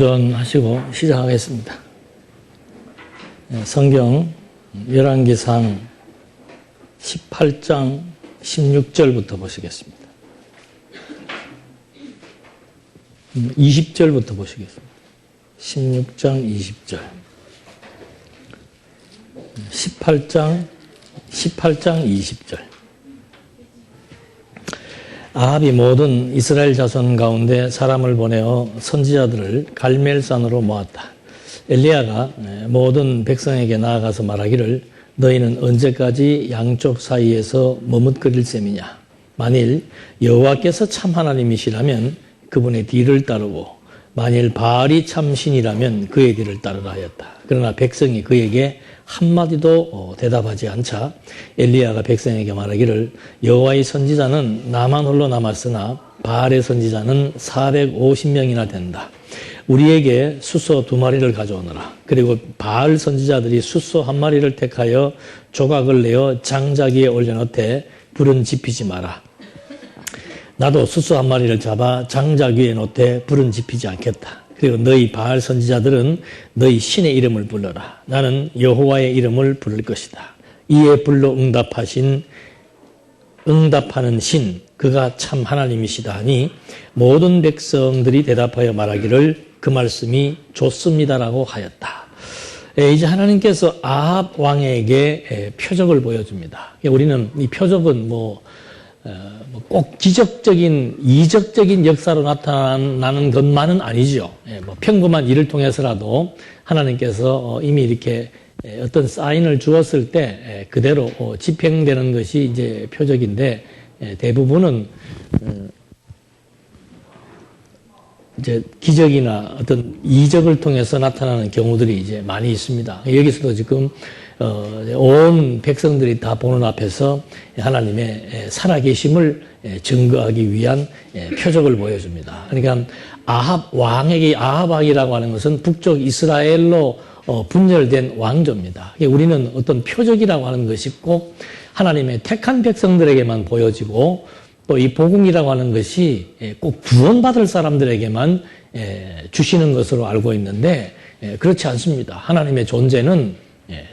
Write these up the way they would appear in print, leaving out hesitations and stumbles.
하시고 시작하겠습니다. 성경 열왕기상 18장 16절부터 보시겠습니다. 20절부터 보시겠습니다. 16장 20절. 18장 20절. 아합이 모든 이스라엘 자손 가운데 사람을 보내어 선지자들을 갈멜산으로 모았다. 엘리야가 모든 백성에게 나아가서 말하기를 너희는 언제까지 양쪽 사이에서 머뭇거릴 셈이냐. 만일 여호와께서 참 하나님이시라면 그분의 뒤를 따르고 만일 바알이 참 신이라면 그의 뒤를 따르라 하였다. 그러나 백성이 그에게 한마디도 대답하지 않자 엘리야가 백성에게 말하기를 여호와의 선지자는 나만 홀로 남았으나 바알의 선지자는 450명이나 된다. 우리에게 숫소 2마리를 가져오너라. 그리고 바알 선지자들이 숫소 1마리를 택하여 조각을 내어 장자기에 올려놓되 불은 지피지 마라. 나도 숫소 1마리를 잡아 장자기에 놓되 불은 지피지 않겠다. 그리고 너희 바알 선지자들은 너희 신의 이름을 불러라. 나는 여호와의 이름을 부를 것이다. 이에 불러 응답하는 신, 그가 참 하나님이시다 하니 모든 백성들이 대답하여 말하기를 그 말씀이 좋습니다라고 하였다. 이제 하나님께서 아합 왕에게 표적을 보여줍니다. 우리는 이 표적은 꼭 기적적인, 이적적인 역사로 나타나는 것만은 아니죠. 평범한 일을 통해서라도 하나님께서 이미 이렇게 어떤 사인을 주었을 때 그대로 집행되는 것이 이제 표적인데 대부분은 이제 기적이나 어떤 이적을 통해서 나타나는 경우들이 이제 많이 있습니다. 여기서도 지금 온 백성들이 다 보는 앞에서 하나님의 살아계심을 증거하기 위한 표적을 보여줍니다. 그러니까 아합 왕이라고 하는 것은 북쪽 이스라엘로 분열된 왕조입니다. 우리는 어떤 표적이라고 하는 것이 꼭 하나님의 택한 백성들에게만 보여지고 또 이 복음이라고 하는 것이 꼭 구원받을 사람들에게만 주시는 것으로 알고 있는데 그렇지 않습니다. 하나님의 존재는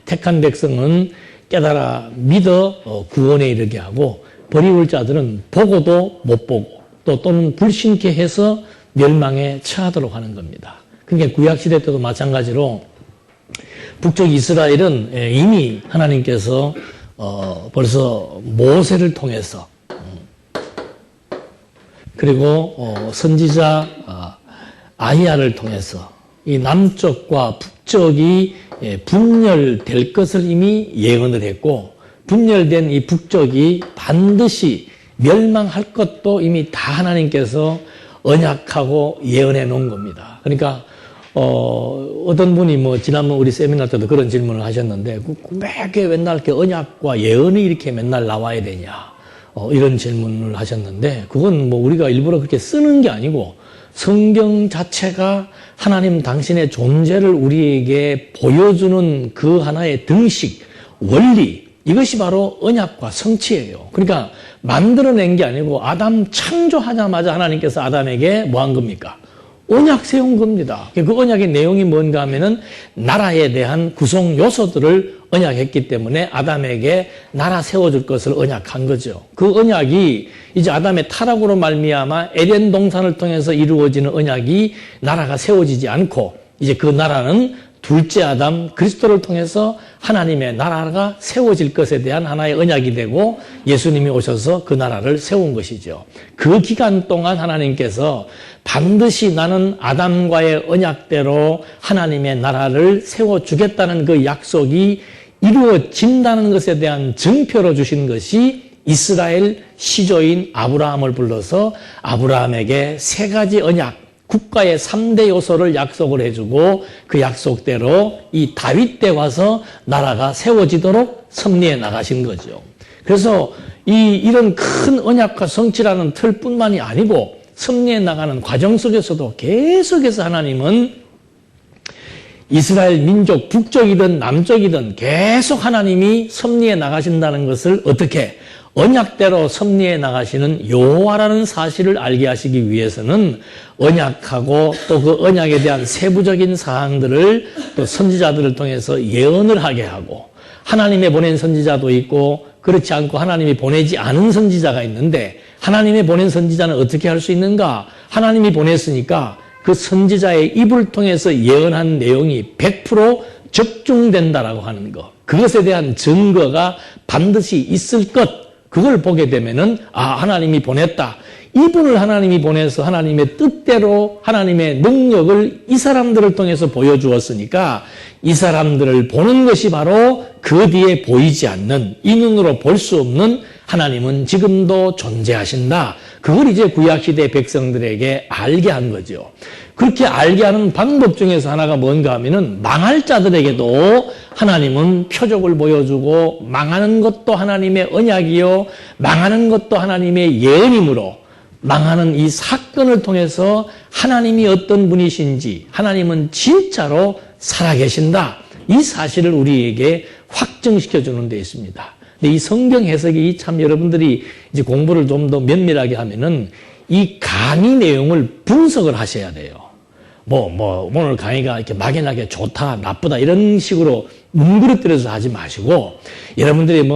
택한 백성은 깨달아 믿어 구원에 이르게 하고 버리울 자들은 보고도 못 보고 또는 불신케 해서 멸망에 처하도록 하는 겁니다. 그러니까 구약시대 때도 마찬가지로 북쪽 이스라엘은 이미 하나님께서 벌써 모세를 통해서 그리고 선지자 아히야를 통해서 이 남쪽과 북쪽이 분열될 것을 이미 예언을 했고 분열된 이 북쪽이 반드시 멸망할 것도 이미 다 하나님께서 언약하고 예언해 놓은 겁니다. 그러니까 어떤 분이 지난번 우리 세미나 때도 그런 질문을 하셨는데 왜 맨날 이렇게 언약과 예언이 이렇게 맨날 나와야 되냐 이런 질문을 하셨는데 그건 우리가 일부러 그렇게 쓰는 게 아니고 성경 자체가 하나님 당신의 존재를 우리에게 보여주는 그 하나의 등식, 원리, 이것이 바로 언약과 성취예요. 그러니까 만들어낸 게 아니고 아담 창조하자마자 하나님께서 아담에게 뭐 한 겁니까? 언약 세운 겁니다. 그 언약의 내용이 뭔가 하면은 나라에 대한 구성 요소들을 언약했기 때문에 아담에게 나라 세워줄 것을 언약한 거죠. 그 언약이 이제 아담의 타락으로 말미암아 에덴 동산을 통해서 이루어지는 언약이 나라가 세워지지 않고 이제 그 나라는 둘째 아담 그리스도를 통해서 하나님의 나라가 세워질 것에 대한 하나의 언약이 되고 예수님이 오셔서 그 나라를 세운 것이죠. 그 기간 동안 하나님께서 반드시 나는 아담과의 언약대로 하나님의 나라를 세워주겠다는 그 약속이 이루어진다는 것에 대한 증표로 주신 것이 이스라엘 시조인 아브라함을 불러서 아브라함에게 3가지 언약, 국가의 3대 요소를 약속을 해주고 그 약속대로 이 다윗 때 와서 나라가 세워지도록 섭리해 나가신 거죠. 그래서 이런 큰 언약과 성취라는 틀뿐만이 아니고 섭리해 나가는 과정 속에서도 계속해서 하나님은 이스라엘 민족 북쪽이든 남쪽이든 계속 하나님이 섭리해 나가신다는 것을 어떻게 언약대로 섭리해 나가시는 여호와라는 사실을 알게 하시기 위해서는 언약하고 또 그 언약에 대한 세부적인 사항들을 또 선지자들을 통해서 예언을 하게 하고, 하나님의 보낸 선지자도 있고 그렇지 않고 하나님이 보내지 않은 선지자가 있는데, 하나님의 보낸 선지자는 어떻게 할 수 있는가? 하나님이 보냈으니까 그 선지자의 입을 통해서 예언한 내용이 100% 적중된다라고 하는 것, 그것에 대한 증거가 반드시 있을 것, 그걸 보게 되면은 하나님이 보냈다. 이분을 하나님이 보내서 하나님의 뜻대로 하나님의 능력을 이 사람들을 통해서 보여주었으니까 이 사람들을 보는 것이 바로 그 뒤에 보이지 않는, 이 눈으로 볼 수 없는 하나님은 지금도 존재하신다. 그걸 이제 구약시대 백성들에게 알게 한 거죠. 그렇게 알게 하는 방법 중에서 하나가 뭔가 하면은, 망할 자들에게도 하나님은 표적을 보여주고, 망하는 것도 하나님의 언약이요, 망하는 것도 하나님의 예언이므로, 망하는 이 사건을 통해서 하나님이 어떤 분이신지, 하나님은 진짜로 살아계신다, 이 사실을 우리에게 확증시켜 주는 데 있습니다. 근데 이 성경 해석이 참 여러분들이 이제 공부를 좀 더 면밀하게 하면은 이 강의 내용을 분석을 하셔야 돼요. 오늘 강의가 이렇게 막연하게 좋다, 나쁘다, 이런 식으로 뭉그러뜨려서 하지 마시고, 여러분들이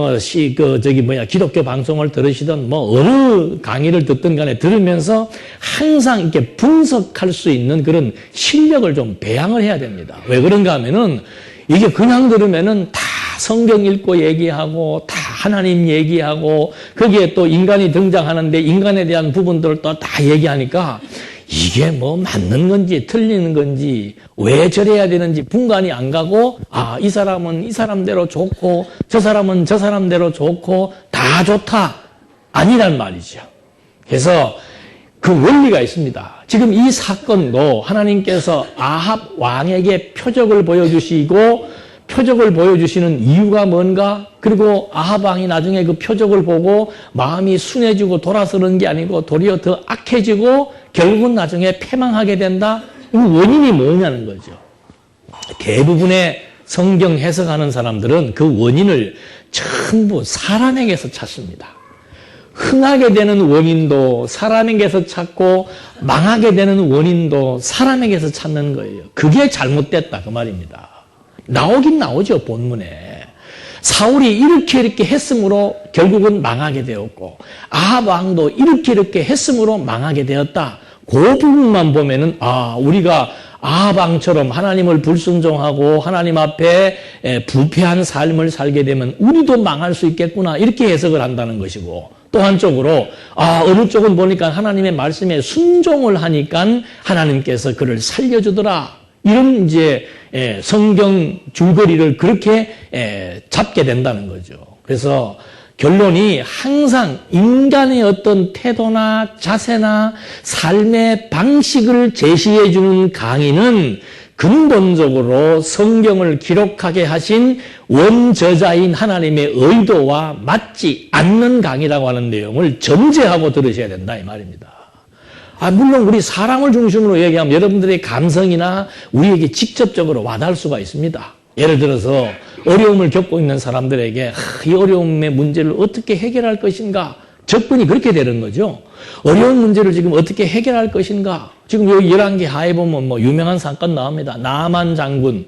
기독교 방송을 들으시든 어느 강의를 듣든 간에 들으면서 항상 이렇게 분석할 수 있는 그런 실력을 좀 배양을 해야 됩니다. 왜 그런가 하면은, 이게 그냥 들으면은 다 성경 읽고 얘기하고, 다 하나님 얘기하고, 거기에 또 인간이 등장하는데 인간에 대한 부분들을 또 다 얘기하니까 이게 맞는 건지 틀리는 건지, 왜 저래야 되는지 분간이 안 가고, 이 사람은 이 사람대로 좋고 저 사람은 저 사람대로 좋고 다 좋다, 아니란 말이죠. 그래서 그 원리가 있습니다. 지금 이 사건도 하나님께서 아합 왕에게 표적을 보여주시고, 표적을 보여주시는 이유가 뭔가? 그리고 아합 왕이 나중에 그 표적을 보고 마음이 순해지고 돌아서는 게 아니고 도리어 더 악해지고 결국은 나중에 패망하게 된다? 이 원인이 뭐냐는 거죠. 대부분의 성경 해석하는 사람들은 그 원인을 전부 사람에게서 찾습니다. 흥하게 되는 원인도 사람에게서 찾고, 망하게 되는 원인도 사람에게서 찾는 거예요. 그게 잘못됐다, 그 말입니다. 나오긴 나오죠, 본문에. 사울이 이렇게 했으므로 결국은 망하게 되었고, 아합 왕도 이렇게 했으므로 망하게 되었다. 그 부분만 보면은 우리가 아합 왕처럼 하나님을 불순종하고 하나님 앞에 부패한 삶을 살게 되면 우리도 망할 수 있겠구나, 이렇게 해석을 한다는 것이고, 또 한쪽으로 어느 쪽은 보니까 하나님의 말씀에 순종을 하니까 하나님께서 그를 살려주더라, 이런 이제 성경 줄거리를 그렇게 잡게 된다는 거죠. 그래서 결론이 항상 인간의 어떤 태도나 자세나 삶의 방식을 제시해 주는 강의는 근본적으로 성경을 기록하게 하신 원저자인 하나님의 의도와 맞지 않는 강의라고 하는 내용을 전제하고 들으셔야 된다, 이 말입니다. 물론 우리 사람을 중심으로 얘기하면 여러분들의 감성이나 우리에게 직접적으로 와닿을 수가 있습니다. 예를 들어서 어려움을 겪고 있는 사람들에게 이 어려움의 문제를 어떻게 해결할 것인가, 접근이 그렇게 되는 거죠. 어려운 문제를 지금 어떻게 해결할 것인가. 지금 여기 열왕기 하에 보면 유명한 사건 나옵니다. 나만 장군,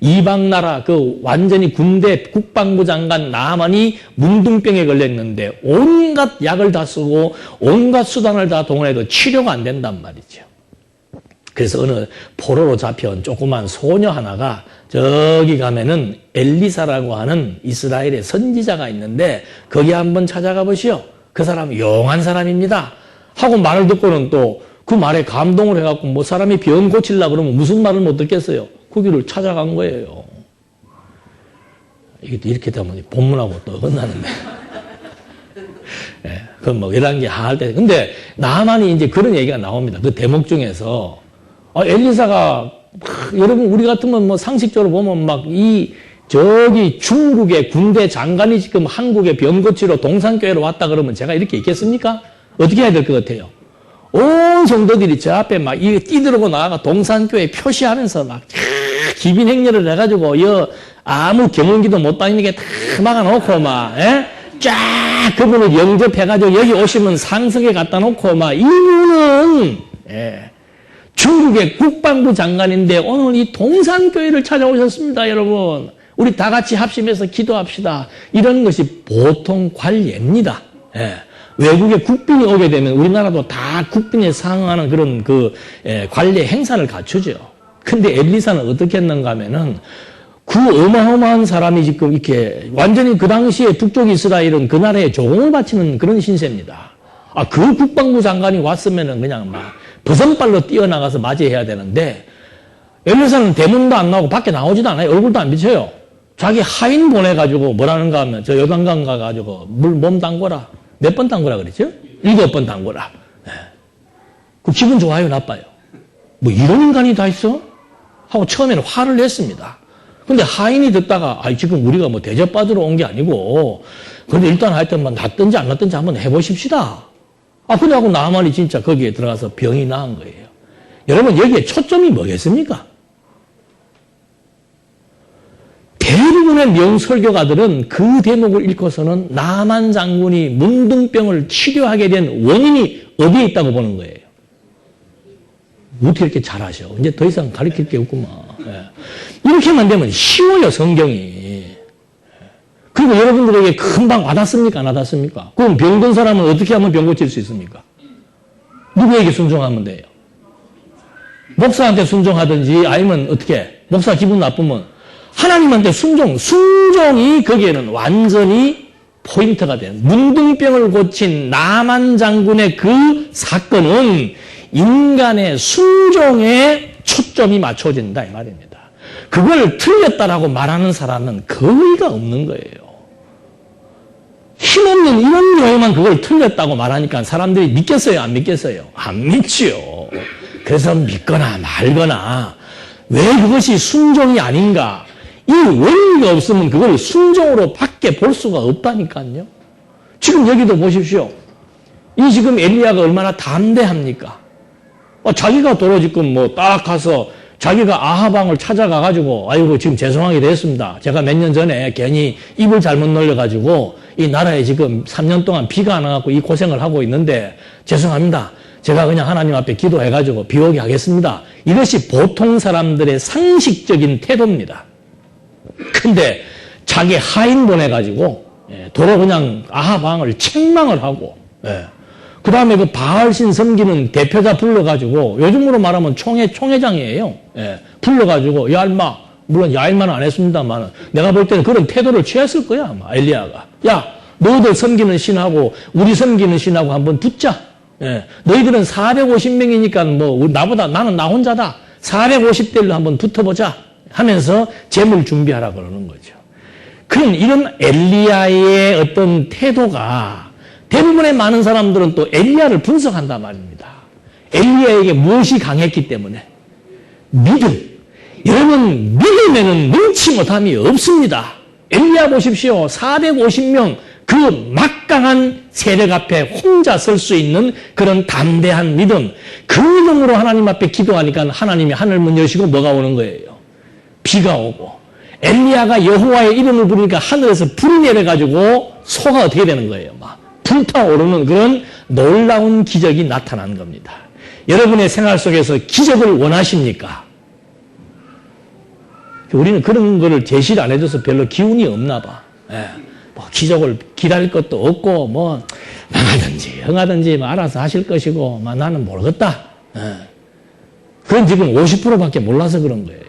이방 나라 완전히 군대 국방부 장관 나만이 뭉둥병에 걸렸는데 온갖 약을 다 쓰고 온갖 수단을 다 동원해도 치료가 안 된단 말이죠. 그래서 어느 포로로 잡혀온 조그만 소녀 하나가 저기 가면은 엘리사라고 하는 이스라엘의 선지자가 있는데 거기 한번 찾아가 보시오. 그 사람은 용한 사람입니다. 하고 말을 듣고는 또 그 말에 감동을 해갖고 사람이 병 고치려고 그러면 무슨 말을 못 듣겠어요. 거기를 찾아간 거예요. 이게 이렇게 되면 본문하고 또 끝나는데. 그럼 열왕기 하할 때. 근데 나만이 이제 그런 얘기가 나옵니다. 그 대목 중에서. 엘리사가, 여러분, 우리 같으면 상식적으로 보면 저기 중국의 군대 장관이 지금 한국에 병 고치러 동산교회로 왔다 그러면 제가 이렇게 있겠습니까? 어떻게 해야 될 것 같아요? 온 성도들이 저 앞에 뛰들고 나가가 동산교회 표시하면서 기빈 행렬을 해가지고 아무 경운기도 못 다니게 다 막아놓고 쫙 그분을 영접해가지고 여기 오시면 상석에 갖다 놓고 막 이분은 중국의 국방부 장관인데 오늘 이 동산교회를 찾아오셨습니다, 여러분. 우리 다 같이 합심해서 기도합시다. 이런 것이 보통 관례입니다. 외국의 국빈이 오게 되면 우리나라도 다 국빈에 상응하는 그런 관례 행사를 갖추죠. 근데 엘리사는 어떻게 했는가 하면은 그 어마어마한 사람이 지금 이렇게 완전히 그 당시에 북쪽 이스라엘은 그 나라에 조공을 바치는 그런 신세입니다. 그 국방부 장관이 왔으면은 그냥 막 버선발로 뛰어나가서 맞이해야 되는데 엘리사는 대문도 안 나오고 밖에 나오지도 않아요. 얼굴도 안 비쳐요. 자기 하인 보내가지고 뭐라는가 하면 저 요단강 가가지고 물 몸 담궈라. 몇 번 담그라 그랬죠? 7번 담그라. 그 기분 좋아요, 나빠요? 뭐 이런 인간이 다 있어? 하고 처음에는 화를 냈습니다. 근데 하인이 듣다가 지금 우리가 뭐 대접받으러 온 게 아니고 근데 일단 하여튼 뭐 낫든지 안 낫든지 한번 해보십시다. 근데 하고 나만이 진짜 거기에 들어가서 병이 나은 거예요. 여러분 여기에 초점이 뭐겠습니까? 대부분의 명설교가들은 그 대목을 읽고서는 나만 장군이 문둥병을 치료하게 된 원인이 어디에 있다고 보는 거예요. 어떻게 이렇게 잘하셔? 이제 더 이상 가르칠 게 없구만. 이렇게만 되면 쉬워요, 성경이. 그리고 여러분들에게 금방 와닿습니까? 안 와닿습니까? 그럼 병든 사람은 어떻게 하면 병 고칠 수 있습니까? 누구에게 순종하면 돼요? 목사한테 순종하든지 아니면 어떻게? 목사 기분 나쁘면 하나님한테 순종이 거기에는 완전히 포인트가 돼요. 문둥병을 고친 나만 장군의 그 사건은 인간의 순종에 초점이 맞춰진다 이 말입니다. 그걸 틀렸다라고 말하는 사람은 거의가 없는 거예요. 힘없는 이런 경우만 그걸 틀렸다고 말하니까 사람들이 믿겠어요? 안 믿겠어요? 안 믿지요. 그래서 믿거나 말거나 왜 그것이 순종이 아닌가? 이 원리가 없으면 그걸 순종으로 밖에 볼 수가 없다니까요. 지금 여기도 보십시오. 이 지금 엘리야가 얼마나 담대합니까? 자기가 도로 지금 뭐 딱 가서 자기가 아하방을 찾아가가지고 아이고 지금 죄송하게 됐습니다. 제가 몇 년 전에 괜히 입을 잘못 놀려가지고 이 나라에 지금 3년 동안 비가 안 와갖고 이 고생을 하고 있는데 죄송합니다. 제가 그냥 하나님 앞에 기도해가지고 비 오게 하겠습니다. 이것이 보통 사람들의 상식적인 태도입니다. 근데 자기 하인 보내가지고 도로 그냥 아하방을 책망을 하고 그 다음에 그 바알신 섬기는 대표자 불러가지고 요즘으로 말하면 총회장이에요. 불러가지고 야 인마 물론 야 인마는 안 했습니다만 내가 볼 때는 그런 태도를 취했을 거야 아마 엘리야가. 야 너희들 섬기는 신하고 우리 섬기는 신하고 한번 붙자. 너희들은 450명이니까 뭐 나보다 나는 나 혼자다. 450대로 한번 붙어보자 하면서 재물 준비하라 그러는 거죠. 그럼 이런 엘리야의 어떤 태도가 대부분의 많은 사람들은 또 엘리야를 분석한단 말입니다. 엘리야에게 무엇이 강했기 때문에? 믿음. 여러분 믿음에는 능치 못함이 없습니다. 엘리야 보십시오. 450명 그 막강한 세력 앞에 혼자 설 수 있는 그런 담대한 믿음. 그 믿음으로 하나님 앞에 기도하니까 하나님이 하늘문 여시고 뭐가 오는 거예요? 비가 오고. 엘리야가 여호와의 이름을 부르니까 하늘에서 불이 내려가지고 소가 어떻게 되는 거예요? 막 불타오르는 그런 놀라운 기적이 나타난 겁니다. 여러분의 생활 속에서 기적을 원하십니까? 우리는 그런 거를 제시를 안 해줘서 별로 기운이 없나 봐. 뭐 기적을 기다릴 것도 없고 뭐 망하든지 흥하든지 뭐 알아서 하실 것이고 뭐 나는 모르겠다. 그건 지금 50%밖에 몰라서 그런 거예요.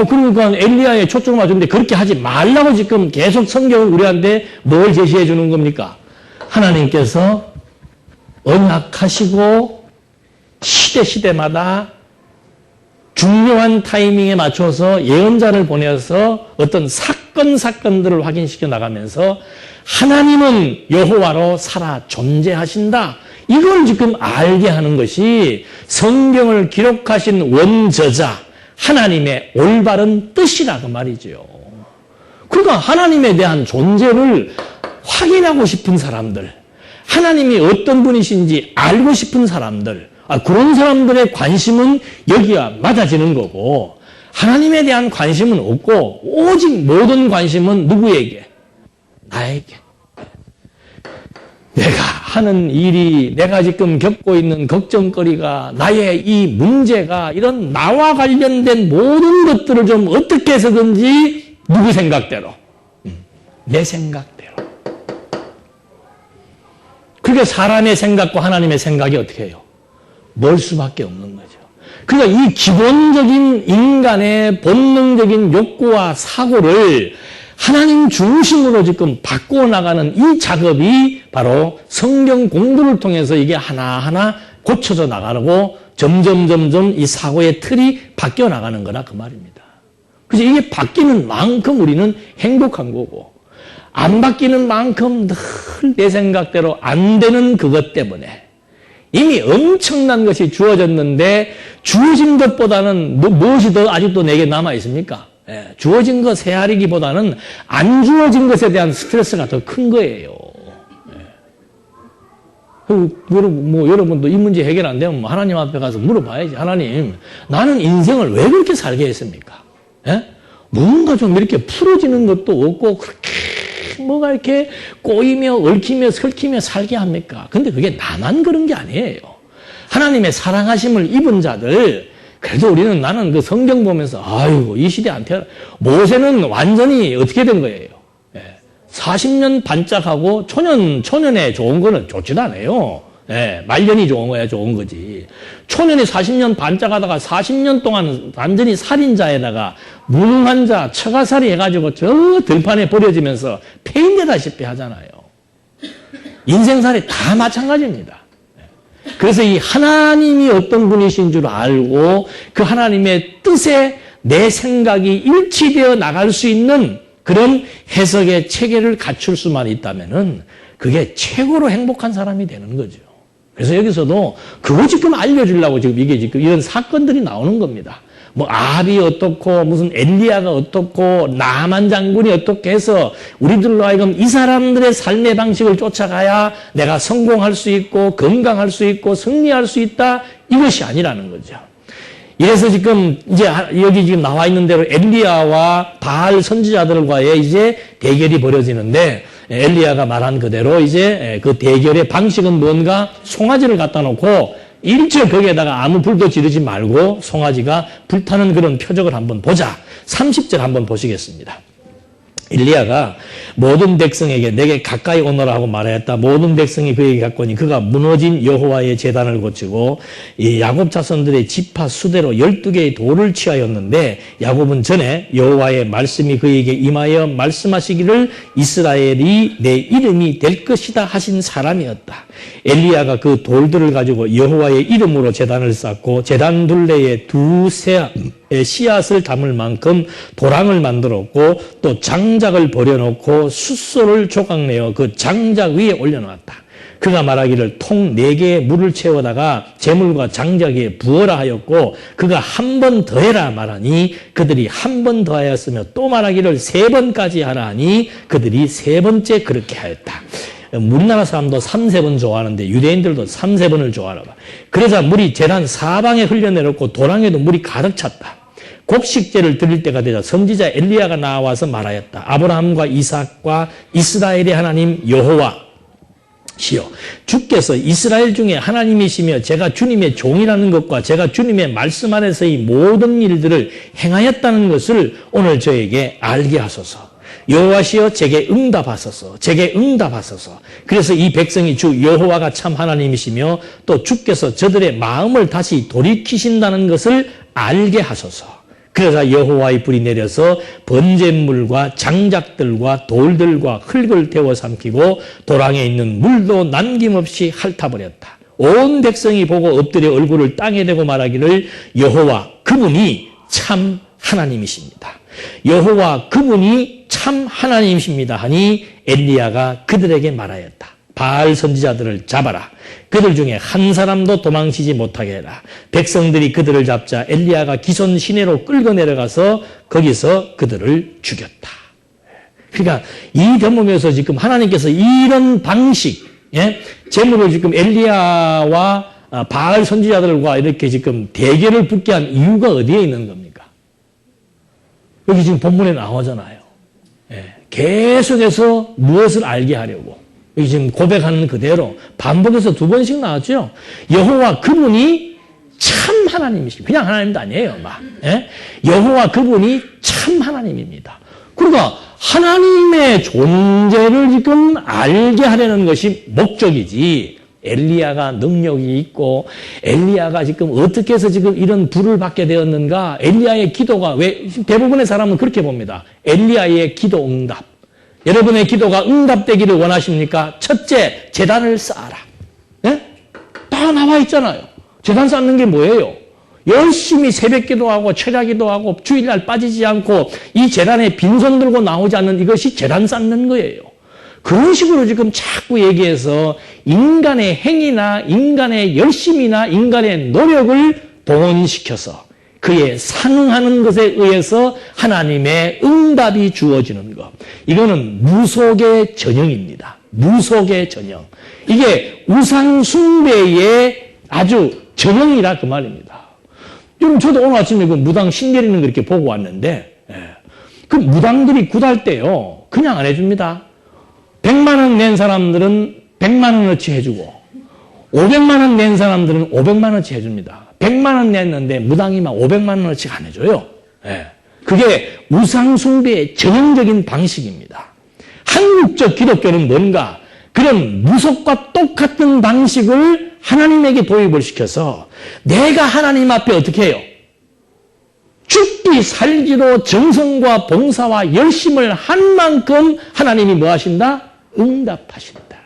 그러니까 엘리야의 초점을 맞추는데 그렇게 하지 말라고 지금 계속 성경은 우리한테 뭘 제시해 주는 겁니까? 하나님께서 언약하시고 시대마다 중요한 타이밍에 맞춰서 예언자를 보내서 어떤 사건들을 확인시켜 나가면서 하나님은 여호와로 살아 존재하신다. 이걸 지금 알게 하는 것이 성경을 기록하신 원저자 하나님의 올바른 뜻이라고 말이죠. 그러니까 하나님에 대한 존재를 확인하고 싶은 사람들, 하나님이 어떤 분이신지 알고 싶은 사람들, 그런 사람들의 관심은 여기가 맞아지는 거고 하나님에 대한 관심은 없고 오직 모든 관심은 누구에게? 나에게. 내가 하는 일이, 내가 지금 겪고 있는 걱정거리가, 나의 이 문제가, 이런 나와 관련된 모든 것들을 좀 어떻게 해서든지 누구 생각대로, 내 생각대로. 그게 사람의 생각과 하나님의 생각이 어떻게 해요? 멀 수밖에 없는 거죠. 그러니까 이 기본적인 인간의 본능적인 욕구와 사고를 하나님 중심으로 지금 바꾸어 나가는 이 작업이 바로 성경 공부를 통해서 이게 하나하나 고쳐져 나가고 점점 이 사고의 틀이 바뀌어 나가는 거라 그 말입니다. 그래서 이게 바뀌는 만큼 우리는 행복한 거고, 안 바뀌는 만큼 늘 내 생각대로 안 되는 그것 때문에 이미 엄청난 것이 주어졌는데 주어진 것보다는 무엇이 더 아직도 내게 남아 있습니까? 예, 주어진 것 헤아리기보다는 안 주어진 것에 대한 스트레스가 더 큰 거예요. 예. 여러분도 이 문제 해결 안 되면 하나님 앞에 가서 물어봐야지. 하나님, 나는 인생을 왜 그렇게 살게 했습니까? 예? 뭔가 좀 이렇게 풀어지는 것도 없고 그렇게 뭐가 이렇게 꼬이며 얽히며 설키며 살게 합니까? 근데 그게 나만 그런 게 아니에요. 하나님의 사랑하심을 입은 자들, 그래도 우리는, 나는 그 성경 보면서 아이고 이 시대 안 태어나. 모세는 완전히 어떻게 된 거예요? 40년 반짝하고 초년에 좋은 거는 좋지도 않아요. 말년이 좋은 거야 좋은 거지. 초년에 40년 반짝하다가 40년 동안 완전히 살인자에다가 무능한 자 처가살이 해가지고 저 들판에 버려지면서 폐인되다시피 하잖아요. 인생살이 다 마찬가지입니다. 그래서 이 하나님이 어떤 분이신 줄 알고 그 하나님의 뜻에 내 생각이 일치되어 나갈 수 있는 그런 해석의 체계를 갖출 수만 있다면은 그게 최고로 행복한 사람이 되는 거죠. 그래서 여기서도 그거 지금 알려주려고 지금 이게 지금 이런 사건들이 나오는 겁니다. 뭐 아합이 어떻고 무슨 엘리야가 어떻고 나만 장군이 어떻게 해서 우리들로 하여금 이 사람들의 삶의 방식을 쫓아가야 내가 성공할 수 있고 건강할 수 있고 승리할 수 있다, 이것이 아니라는 거죠. 이래서 지금 이제 여기 지금 나와 있는 대로 엘리야와 바알 선지자들과의 이제 대결이 벌어지는데, 엘리야가 말한 그대로 이제 그 대결의 방식은 뭔가 송아지를 갖다 놓고 일절 거기에다가 아무 불도 지르지 말고 송아지가 불타는 그런 표적을 한번 보자. 30절 한번 보시겠습니다. 엘리야가 모든 백성에게 내게 가까이 오너라 하고 말하였다. 모든 백성이 그에게 갔거니 그가 무너진 여호와의 제단을 고치고 이 야곱 자손들의 지파 수대로 12개의 돌을 취하였는데, 야곱은 전에 여호와의 말씀이 그에게 임하여 말씀하시기를 이스라엘이 내 이름이 될 것이다 하신 사람이었다. 엘리야가 그 돌들을 가지고 여호와의 이름으로 제단을 쌓고 제단 둘레에 두세 씨앗을 담을 만큼 도랑을 만들었고 또 장작을 버려놓고 숫소를 조각내어 그 장작 위에 올려놓았다. 그가 말하기를 통 4개의 물을 채워다가 재물과 장작 위에 부어라 하였고, 그가 한 번 더해라 말하니 그들이 한 번 더하였으며 또 말하기를 3번까지 하라 하니 그들이 3번째 그렇게 하였다. 우리나라 사람도 3-4번 좋아하는데 유대인들도 3-4번을 좋아하나 봐. 그러자 물이 제단 사방에 흘려내렸고 도랑에도 물이 가득 찼다. 곡식제를 드릴 때가 되자 선지자 엘리야가 나와서 말하였다. 아브라함과 이삭과 이스라엘의 하나님 여호와 시여, 주께서 이스라엘 중에 하나님이시며 제가 주님의 종이라는 것과 제가 주님의 말씀 안에서의 모든 일들을 행하였다는 것을 오늘 저에게 알게 하소서. 여호와시여 제게 응답하소서. 제게 응답하소서. 그래서 이 백성이 주 여호와가 참 하나님이시며 또 주께서 저들의 마음을 다시 돌이키신다는 것을 알게 하소서. 그러자 여호와의 불이 내려서 번제물과 장작들과 돌들과 흙을 태워 삼키고 도랑에 있는 물도 남김없이 핥아버렸다. 온 백성이 보고 엎드려 얼굴을 땅에 대고 말하기를 여호와 그분이 참 하나님이십니다. 여호와 그분이 참 하나님이십니다 하니 엘리야가 그들에게 말하였다. 바알 선지자들을 잡아라. 그들 중에 한 사람도 도망치지 못하게 해라. 백성들이 그들을 잡자 엘리야가 기손 시내로 끌고 내려가서 거기서 그들을 죽였다. 그러니까 이 대목에서 지금 하나님께서 이런 방식, 재물을 지금 엘리야와 바알 선지자들과 이렇게 지금 대결을 붙게 한 이유가 어디에 있는 겁니까? 여기 지금 본문에 나오잖아요. 계속해서 무엇을 알게 하려고. 여기 지금 고백하는 그대로 반복해서 2번씩 나왔죠. 여호와 그분이 참 하나님이십니다. 그냥 하나님도 아니에요. 예? 여호와 그분이 참 하나님입니다. 그러니까 하나님의 존재를 지금 알게 하려는 것이 목적이지, 엘리야가 능력이 있고 엘리야가 지금 어떻게 해서 지금 이런 불을 받게 되었는가, 엘리야의 기도가 왜 대부분의 사람은 그렇게 봅니다. 엘리야의 기도 응답. 여러분의 기도가 응답되기를 원하십니까? 첫째, 제단을 쌓아라. 네? 다 나와 있잖아요. 제단 쌓는 게 뭐예요? 열심히 새벽 기도하고 철야 기도하고 주일날 빠지지 않고 이 제단에 빈손 들고 나오지 않는 이것이 제단 쌓는 거예요. 그런 식으로 지금 자꾸 얘기해서 인간의 행위나 인간의 열심이나 인간의 노력을 동원시켜서 그에 상응하는 것에 의해서 하나님의 응답이 주어지는 것. 이거는 무속의 전형입니다. 무속의 전형. 이게 우상 숭배의 아주 전형이라 그 말입니다. 여러분, 저도 오늘 아침에 그 무당 신내리는 거 이렇게 보고 왔는데, 그 무당들이 굿할 때요, 그냥 안 해줍니다. 100만 원 낸 사람들은 100만 원어치 해주고, 500만 원 낸 사람들은 500만 원어치 해줍니다. 100만 원 냈는데 무당이 막 500만 원어치 안 해줘요. 그게 우상숭배의 전형적인 방식입니다. 한국적 기독교는 뭔가 그런 무속과 똑같은 방식을 하나님에게 도입을 시켜서 내가 하나님 앞에 어떻게 해요? 죽기 살기로 정성과 봉사와 열심을 한 만큼 하나님이 뭐 하신다? 응답하신다.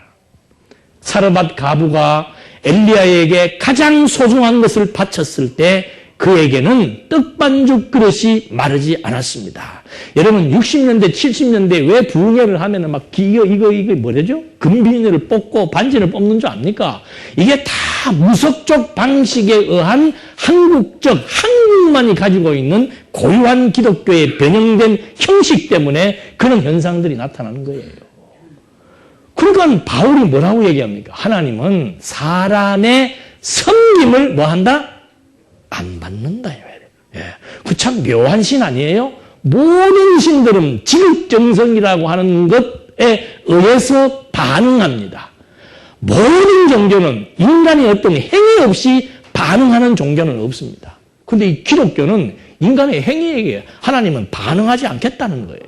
사르밧 가부가 엘리야에게 가장 소중한 것을 바쳤을 때 그에게는 떡반죽 그릇이 마르지 않았습니다. 여러분, 60년대, 70년대 왜 부흥회를 하면은 막 이거 뭐죠? 금비녀를 뽑고 반지를 뽑는 줄 압니까? 이게 다 무속적 방식에 의한 한국만이 가지고 있는 고유한 기독교의 변형된 형식 때문에 그런 현상들이 나타나는 거예요. 그러니까 바울이 뭐라고 얘기합니까? 하나님은 사람의 섬김을 뭐 한다? 안 받는다. 그 참 묘한 신 아니에요? 모든 신들은 지극정성이라고 하는 것에 의해서 반응합니다. 모든 종교는 인간이 어떤 행위 없이 반응하는 종교는 없습니다. 그런데 이 기독교는 인간의 행위에게 하나님은 반응하지 않겠다는 거예요.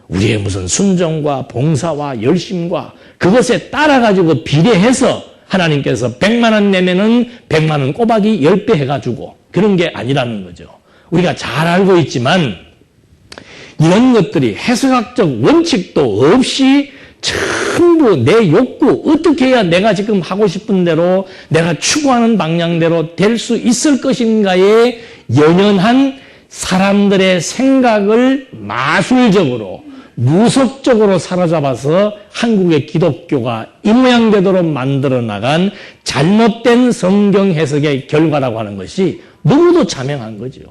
우리의 무슨 순종과 봉사와 열심과 그것에 따라가지고 비례해서 하나님께서 100만 원 내면은 100만 원 꼬박이 10배 해가지고 그런 게 아니라는 거죠. 우리가 잘 알고 있지만 이런 것들이 해석학적 원칙도 없이 전부 내 욕구, 어떻게 해야 내가 지금 하고 싶은 대로 내가 추구하는 방향대로 될 수 있을 것인가에 연연한 사람들의 생각을 마술적으로 무속적으로 사로잡아서 한국의 기독교가 이 모양 되도록 만들어 나간 잘못된 성경 해석의 결과라고 하는 것이 너무도 자명한 거죠.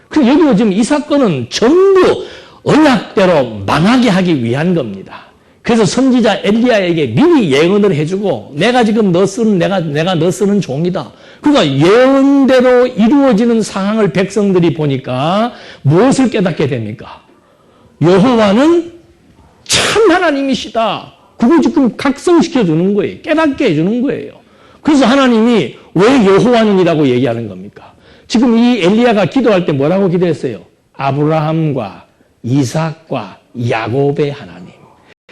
그리고 여기도 지금 이 사건은 전부 언약대로 망하게 하기 위한 겁니다. 그래서 선지자 엘리야에게 미리 예언을 해주고 내가 지금 너 쓰는 내가 너 쓰는 종이다. 그러니까 예언대로 이루어지는 상황을 백성들이 보니까 무엇을 깨닫게 됩니까? 여호와는 참 하나님이시다. 그걸 지금 각성시켜 주는 거예요. 깨닫게 해주는 거예요. 그래서 하나님이 왜 여호와는이라고 얘기하는 겁니까? 지금 이 엘리야가 기도할 때 뭐라고 기도했어요? 아브라함과 이삭과 야곱의 하나님.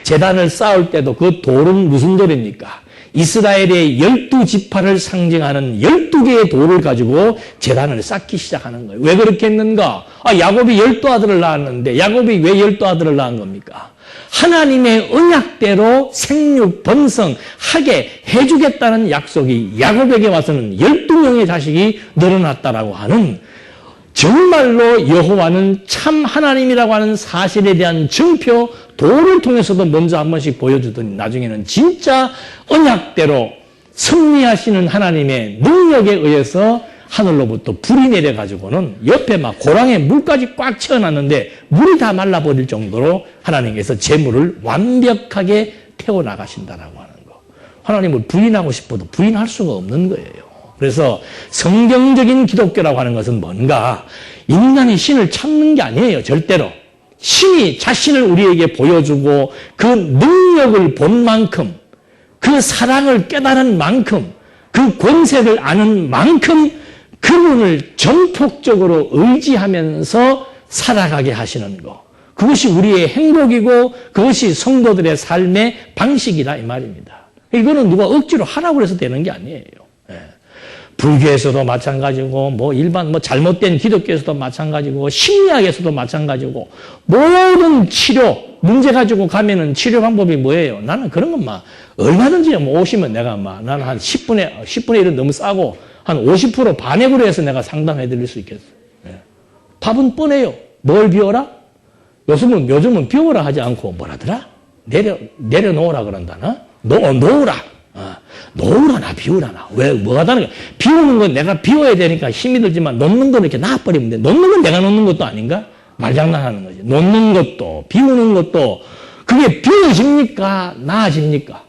제단을 쌓을 때도 그 돌은 무슨 돌입니까? 이스라엘의 12지파를 상징하는 12개의 돌을 가지고 제단을 쌓기 시작하는 거예요. 왜 그렇게 했는가? 야곱이 12아들을 낳았는데 야곱이 왜 12아들을 낳은 겁니까? 하나님의 언약대로 생육 번성하게 해주겠다는 약속이 야곱에게 와서는 12명의 자식이 늘어났다라고 하는, 정말로 여호와는 참 하나님이라고 하는 사실에 대한 증표, 돌을 통해서도 먼저 한 번씩 보여주더니 나중에는 진짜 언약대로 섭리하시는 하나님의 능력에 의해서 하늘로부터 불이 내려가지고는 옆에 막 고랑에 물까지 꽉 채워놨는데 물이 다 말라버릴 정도로 하나님께서 재물을 완벽하게 태워나가신다라고 하는 거. 하나님을 부인하고 싶어도 부인할 수가 없는 거예요. 그래서 성경적인 기독교라고 하는 것은 뭔가 인간이 신을 찾는 게 아니에요. 절대로. 신이 자신을 우리에게 보여주고 그 능력을 본 만큼 그 사랑을 깨달은 만큼, 그 권세를 아는 만큼 그분을 전폭적으로 의지하면서 살아가게 하시는 것. 그것이 우리의 행복이고 그것이 성도들의 삶의 방식이다 이 말입니다. 이거는 누가 억지로 하라고 해서 되는 게 아니에요. 불교에서도 마찬가지고 일반 잘못된 기독교에서도 마찬가지고 심리학에서도 마찬가지고 모든 치료 문제 가지고 가면은 치료 방법이 뭐예요? 나는 그런 것만 얼마든지 오시면 내가 나는 한 10분의 1은 너무 싸고 한 50% 반액으로 해서 내가 상담해 드릴 수 있겠어요. 답은 뻔해요. 뭘 비워라? 요즘은 비워라 하지 않고 뭐라더라? 내려놓으라 그런다나? 놓으라. 놓으라나 비우라나. 왜 뭐가 다른 거야? 비우는 건 내가 비워야 되니까 힘이 들지만 놓는 건 이렇게 놔버리면 돼. 놓는 건 내가 놓는 것도 아닌가? 말장난하는 거지. 놓는 것도 비우는 것도 그게 비워집니까? 나아집니까?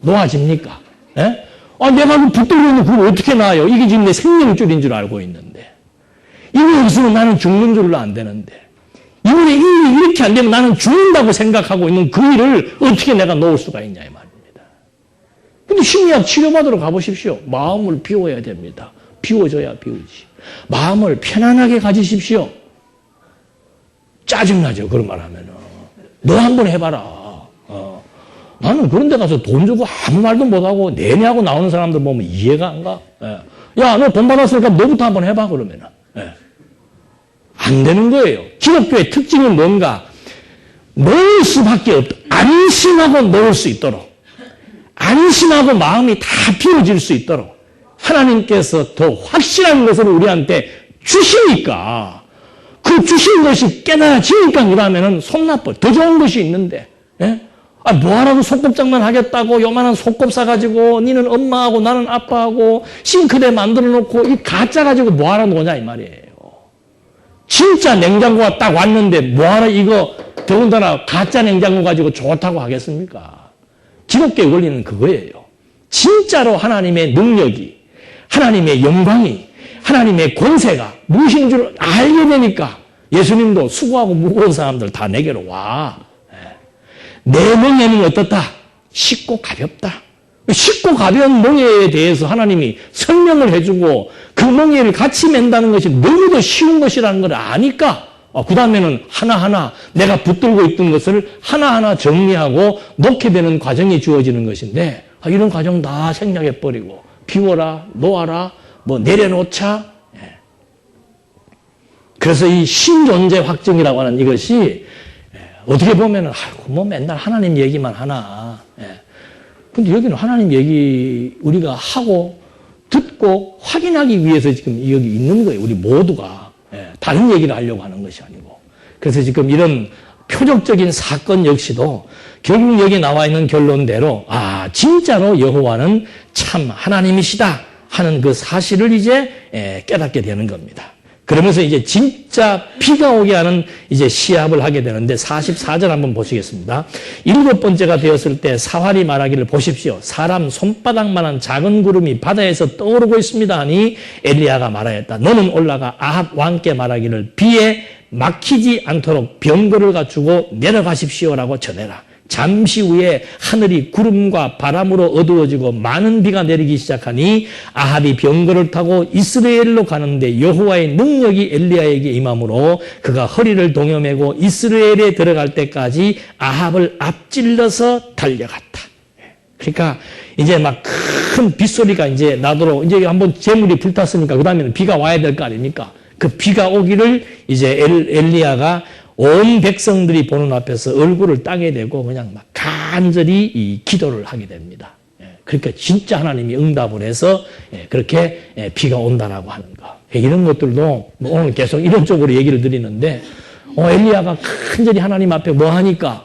놓아집니까? 예? 내가 그 붙들고 있는 그걸 어떻게 놔요? 이게 지금 내 생명줄인 줄 알고 있는데. 이거 없으면 나는 죽는 줄로 안 되는데. 이번에 이렇게 안 되면 나는 죽는다고 생각하고 있는 그 일을 어떻게 내가 놓을 수가 있냐 이 말입니다. 근데 심리학 치료받으러 가보십시오. 마음을 비워야 됩니다. 비워져야 비우지. 마음을 편안하게 가지십시오. 짜증나죠. 그런 말 하면은. 너 한번 해봐라. 나는 그런 데 가서 돈 주고 아무 말도 못하고 내내하고 나오는 사람들 보면 이해가 안 가. 야, 너 돈 받았으니까 너부터 한번 해봐. 그러면은. 안 되는 거예요. 기독교의 특징은 뭔가? 놓을 수밖에 없다. 안심하고 놓을 수 있도록. 안심하고 마음이 다 비워질 수 있도록 하나님께서 더 확실한 것을 우리한테 주시니까 그 주신 것이 깨달아지니까 그러면은 손 나빠. 더 좋은 것이 있는데 뭐하라고 소꿉장난 하겠다고 요만한 소꿉 사가지고 니는 엄마하고 나는 아빠하고 싱크대 만들어 놓고 이 가짜 가지고 뭐하러 노냐 이 말이에요. 진짜 냉장고가 딱 왔는데 뭐하러 이거 더군다나 가짜 냉장고 가지고 좋다고 하겠습니까? 기독교의 원리는 그거예요. 진짜로 하나님의 능력이, 하나님의 영광이, 하나님의 권세가 무엇인 줄 알게 되니까 예수님도 수고하고 무거운 사람들 다 내게로 와. 내 멍에는 어떻다? 쉽고 가볍다. 쉽고 가벼운 멍에에 대해서 하나님이 설명을 해주고 그 멍에를 같이 맨다는 것이 너무도 쉬운 것이라는 걸 아니까 그 다음에는 하나하나 내가 붙들고 있던 것을 하나하나 정리하고 놓게 되는 과정이 주어지는 것인데 이런 과정 다 생략해버리고 비워라, 놓아라, 내려놓자. 그래서 이 신존재 확증이라고 하는 이것이 어떻게 보면은 맨날 하나님 얘기만 하나. 근데 여기는 하나님 얘기 우리가 하고 듣고 확인하기 위해서 지금 여기 있는 거예요. 우리 모두가. 다른 얘기를 하려고 하는 것이 아니고. 그래서 지금 이런 표적적인 사건 역시도 결국 여기 나와 있는 결론대로 진짜로 여호와는 참 하나님이시다 하는 그 사실을 이제 깨닫게 되는 겁니다. 그러면서 이제 진짜 비가 오게 하는 이제 시합을 하게 되는데 44절 한번 보시겠습니다. 7번째가 되었을 때 사활이 말하기를 보십시오. 사람 손바닥만한 작은 구름이 바다에서 떠오르고 있습니다 하니 엘리야가 말하였다. 너는 올라가 아합 왕께 말하기를 비에 막히지 않도록 병거를 갖추고 내려가십시오라고 전해라. 잠시 후에 하늘이 구름과 바람으로 어두워지고 많은 비가 내리기 시작하니 아합이 병거를 타고 이스라엘로 가는데 여호와의 능력이 엘리야에게 임함으로 그가 허리를 동여매고 이스라엘에 들어갈 때까지 아합을 앞질러서 달려갔다. 그러니까 이제 막 큰 빗소리가 이제 나도록 이제 한번 재물이 불탔으니까 그 다음에는 비가 와야 될 거 아닙니까? 그 비가 오기를 이제 엘리야가 온 백성들이 보는 앞에서 얼굴을 땅에 대고 그냥 막 간절히 이 기도를 하게 됩니다. 그러니까 진짜 하나님이 응답을 해서 그렇게 비가 온다라고 하는 거. 이런 것들도 오늘 계속 이런 쪽으로 얘기를 드리는데 엘리야가 간절히 하나님 앞에 뭐 하니까?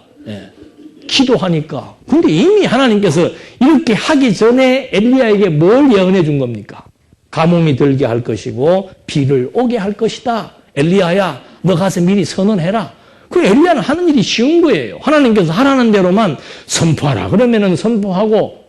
기도하니까. 근데 이미 하나님께서 이렇게 하기 전에 엘리야에게 뭘 예언해 준 겁니까? 가뭄이 들게 할 것이고 비를 오게 할 것이다. 엘리야야, 너 가서 미리 선언해라. 그 엘리야는 하는 일이 쉬운 거예요. 하나님께서 하라는 대로만 선포하라. 그러면은 선포하고,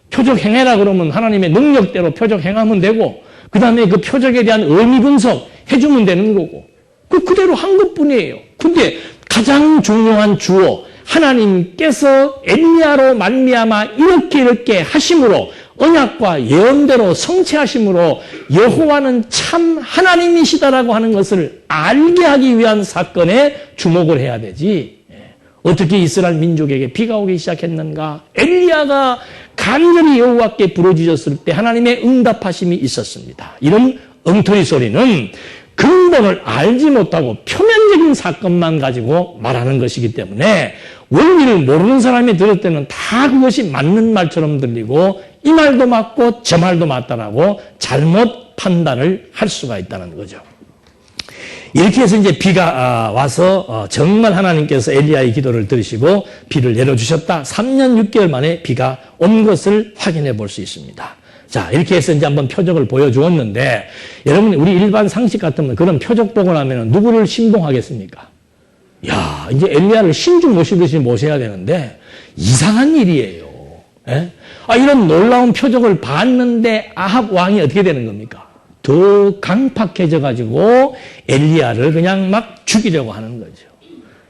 표적 행해라. 그러면 하나님의 능력대로 표적 행하면 되고, 그 다음에 그 표적에 대한 의미 분석 해주면 되는 거고, 그대로 한 것 뿐이에요. 근데 가장 중요한 주어 하나님께서 엘리야로 말미암아 이렇게 하심으로 언약과 예언대로 성취하심으로 여호와는 참 하나님이시다라고 하는 것을 알게 하기 위한 사건에 주목을 해야 되지. 어떻게 이스라엘 민족에게 비가 오기 시작했는가? 엘리야가 간절히 여호와께 부르짖었을 때 하나님의 응답하심이 있었습니다. 이런 엉터리 소리는 근본을 알지 못하고 표면적인 사건만 가지고 말하는 것이기 때문에 원리를 모르는 사람이 들을 때는 다 그것이 맞는 말처럼 들리고 이 말도 맞고 저 말도 맞다라고 잘못 판단을 할 수가 있다는 거죠. 이렇게 해서 이제 비가 와서 정말 하나님께서 엘리야의 기도를 들으시고 비를 내려주셨다. 3년 6개월 만에 비가 온 것을 확인해 볼 수 있습니다. 자, 이렇게 해서 이제 한번 표적을 보여주었는데, 여러분, 우리 일반 상식 같으면 그런 표적 보고 나면 누구를 신봉하겠습니까? 야, 이제 엘리야를 신주 모시듯이 모셔야 되는데, 이상한 일이에요. 예? 이런 놀라운 표적을 봤는데, 아합 왕이 어떻게 되는 겁니까? 더 강팍해져가지고, 엘리야를 그냥 막 죽이려고 하는 거죠.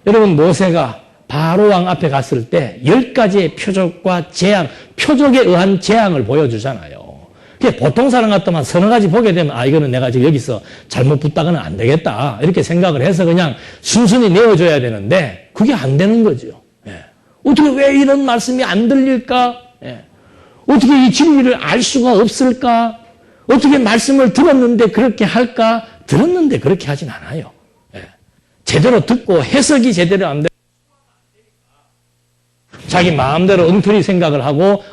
여러분, 모세가 바로 왕 앞에 갔을 때 10가지의 표적과 재앙, 표적에 의한 재앙을 보여주잖아요. 보통 사람 같으면 서너 가지 보게 되면 이거는 내가 지금 여기서 잘못 붙다가는 안 되겠다 이렇게 생각을 해서 그냥 순순히 내어줘야 되는데 그게 안 되는 거죠. 예. 어떻게 왜 이런 말씀이 안 들릴까? 예. 어떻게 이 진리를 알 수가 없을까? 어떻게 말씀을 들었는데 그렇게 할까? 들었는데 그렇게 하진 않아요. 예. 제대로 듣고 해석이 제대로 안 되고 자기 마음대로 엉터리 생각을 하고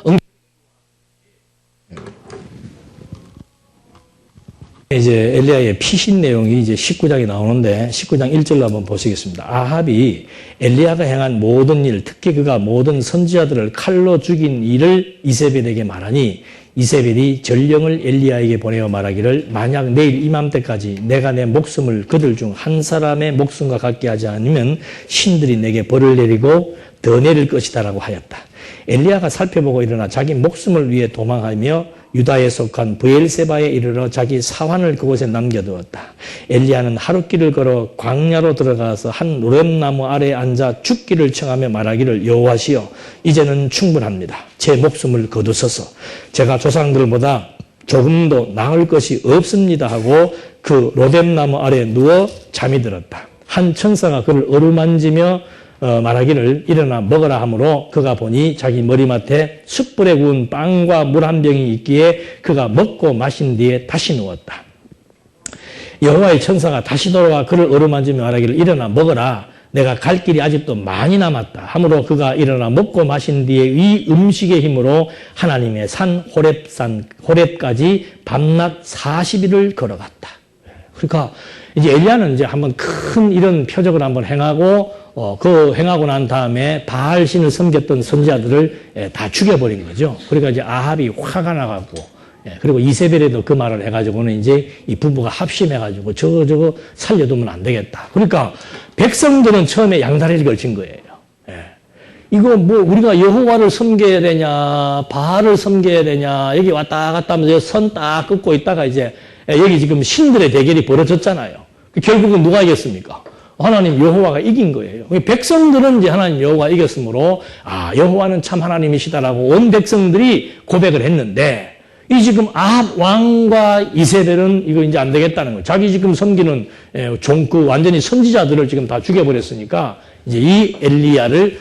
이제 엘리야의 피신 내용이 이제 19장에 나오는데 19장 1절로 한번 보시겠습니다. 아합이 엘리야가 행한 모든 일, 특히 그가 모든 선지자들을 칼로 죽인 일을 이세벨에게 말하니 이세벨이 전령을 엘리야에게 보내어 말하기를 만약 내일 이맘때까지 내가 내 목숨을 그들 중 한 사람의 목숨과 같게 하지 않으면 신들이 내게 벌을 내리고 더 내릴 것이다라고 하였다. 엘리야가 살펴보고 일어나 자기 목숨을 위해 도망하며 유다에 속한 브엘세바에 이르러 자기 사환을 그곳에 남겨두었다. 엘리야는 하룻길을 걸어 광야로 들어가서 한 로뎀나무 아래에 앉아 죽기를 청하며 말하기를 여호와시여 이제는 충분합니다. 제 목숨을 거두소서. 제가 조상들보다 조금도 나을 것이 없습니다 하고 그 로뎀나무 아래에 누워 잠이 들었다. 한 천사가 그를 어루만지며 말하기를 일어나 먹으라 하므로 그가 보니 자기 머리맡에 숯불에 구운 빵과 물 한 병이 있기에 그가 먹고 마신 뒤에 다시 누웠다. 여호와의 천사가 다시 돌아와 그를 어루만지며 말하기를 일어나 먹으라. 내가 갈 길이 아직도 많이 남았다. 하므로 그가 일어나 먹고 마신 뒤에 이 음식의 힘으로 하나님의 산 호렙까지 밤낮 40일을 걸어갔다. 그러니까 이제 엘리야는 이제 한번 큰 이런 표적을 한번 행하고 행하고 난 다음에 바알 신을 섬겼던 선지자들을 다 죽여버린 거죠. 그러니까 이제 아합이 화가 나가고, 그리고 이세벨에도 그 말을 해가지고는 이제 이 부부가 합심해가지고 저거 살려두면 안 되겠다. 그러니까 백성들은 처음에 양다리를 걸친 거예요. 이거 뭐 우리가 여호와를 섬겨야 되냐, 바알을 섬겨야 되냐, 여기 왔다 갔다 하면서 선 딱 긋고 있다가 이제 여기 지금 신들의 대결이 벌어졌잖아요. 결국은 누가 이겼습니까? 하나님 여호와가 이긴 거예요. 백성들은 이제 하나님 여호와가 이겼으므로 여호와는 참 하나님이시다라고 온 백성들이 고백을 했는데 이 지금 아합 왕과 이세벨은 이거 이제 안 되겠다는 거예요. 자기 지금 섬기는 완전히 선지자들을 지금 다 죽여버렸으니까 이제 이 엘리야를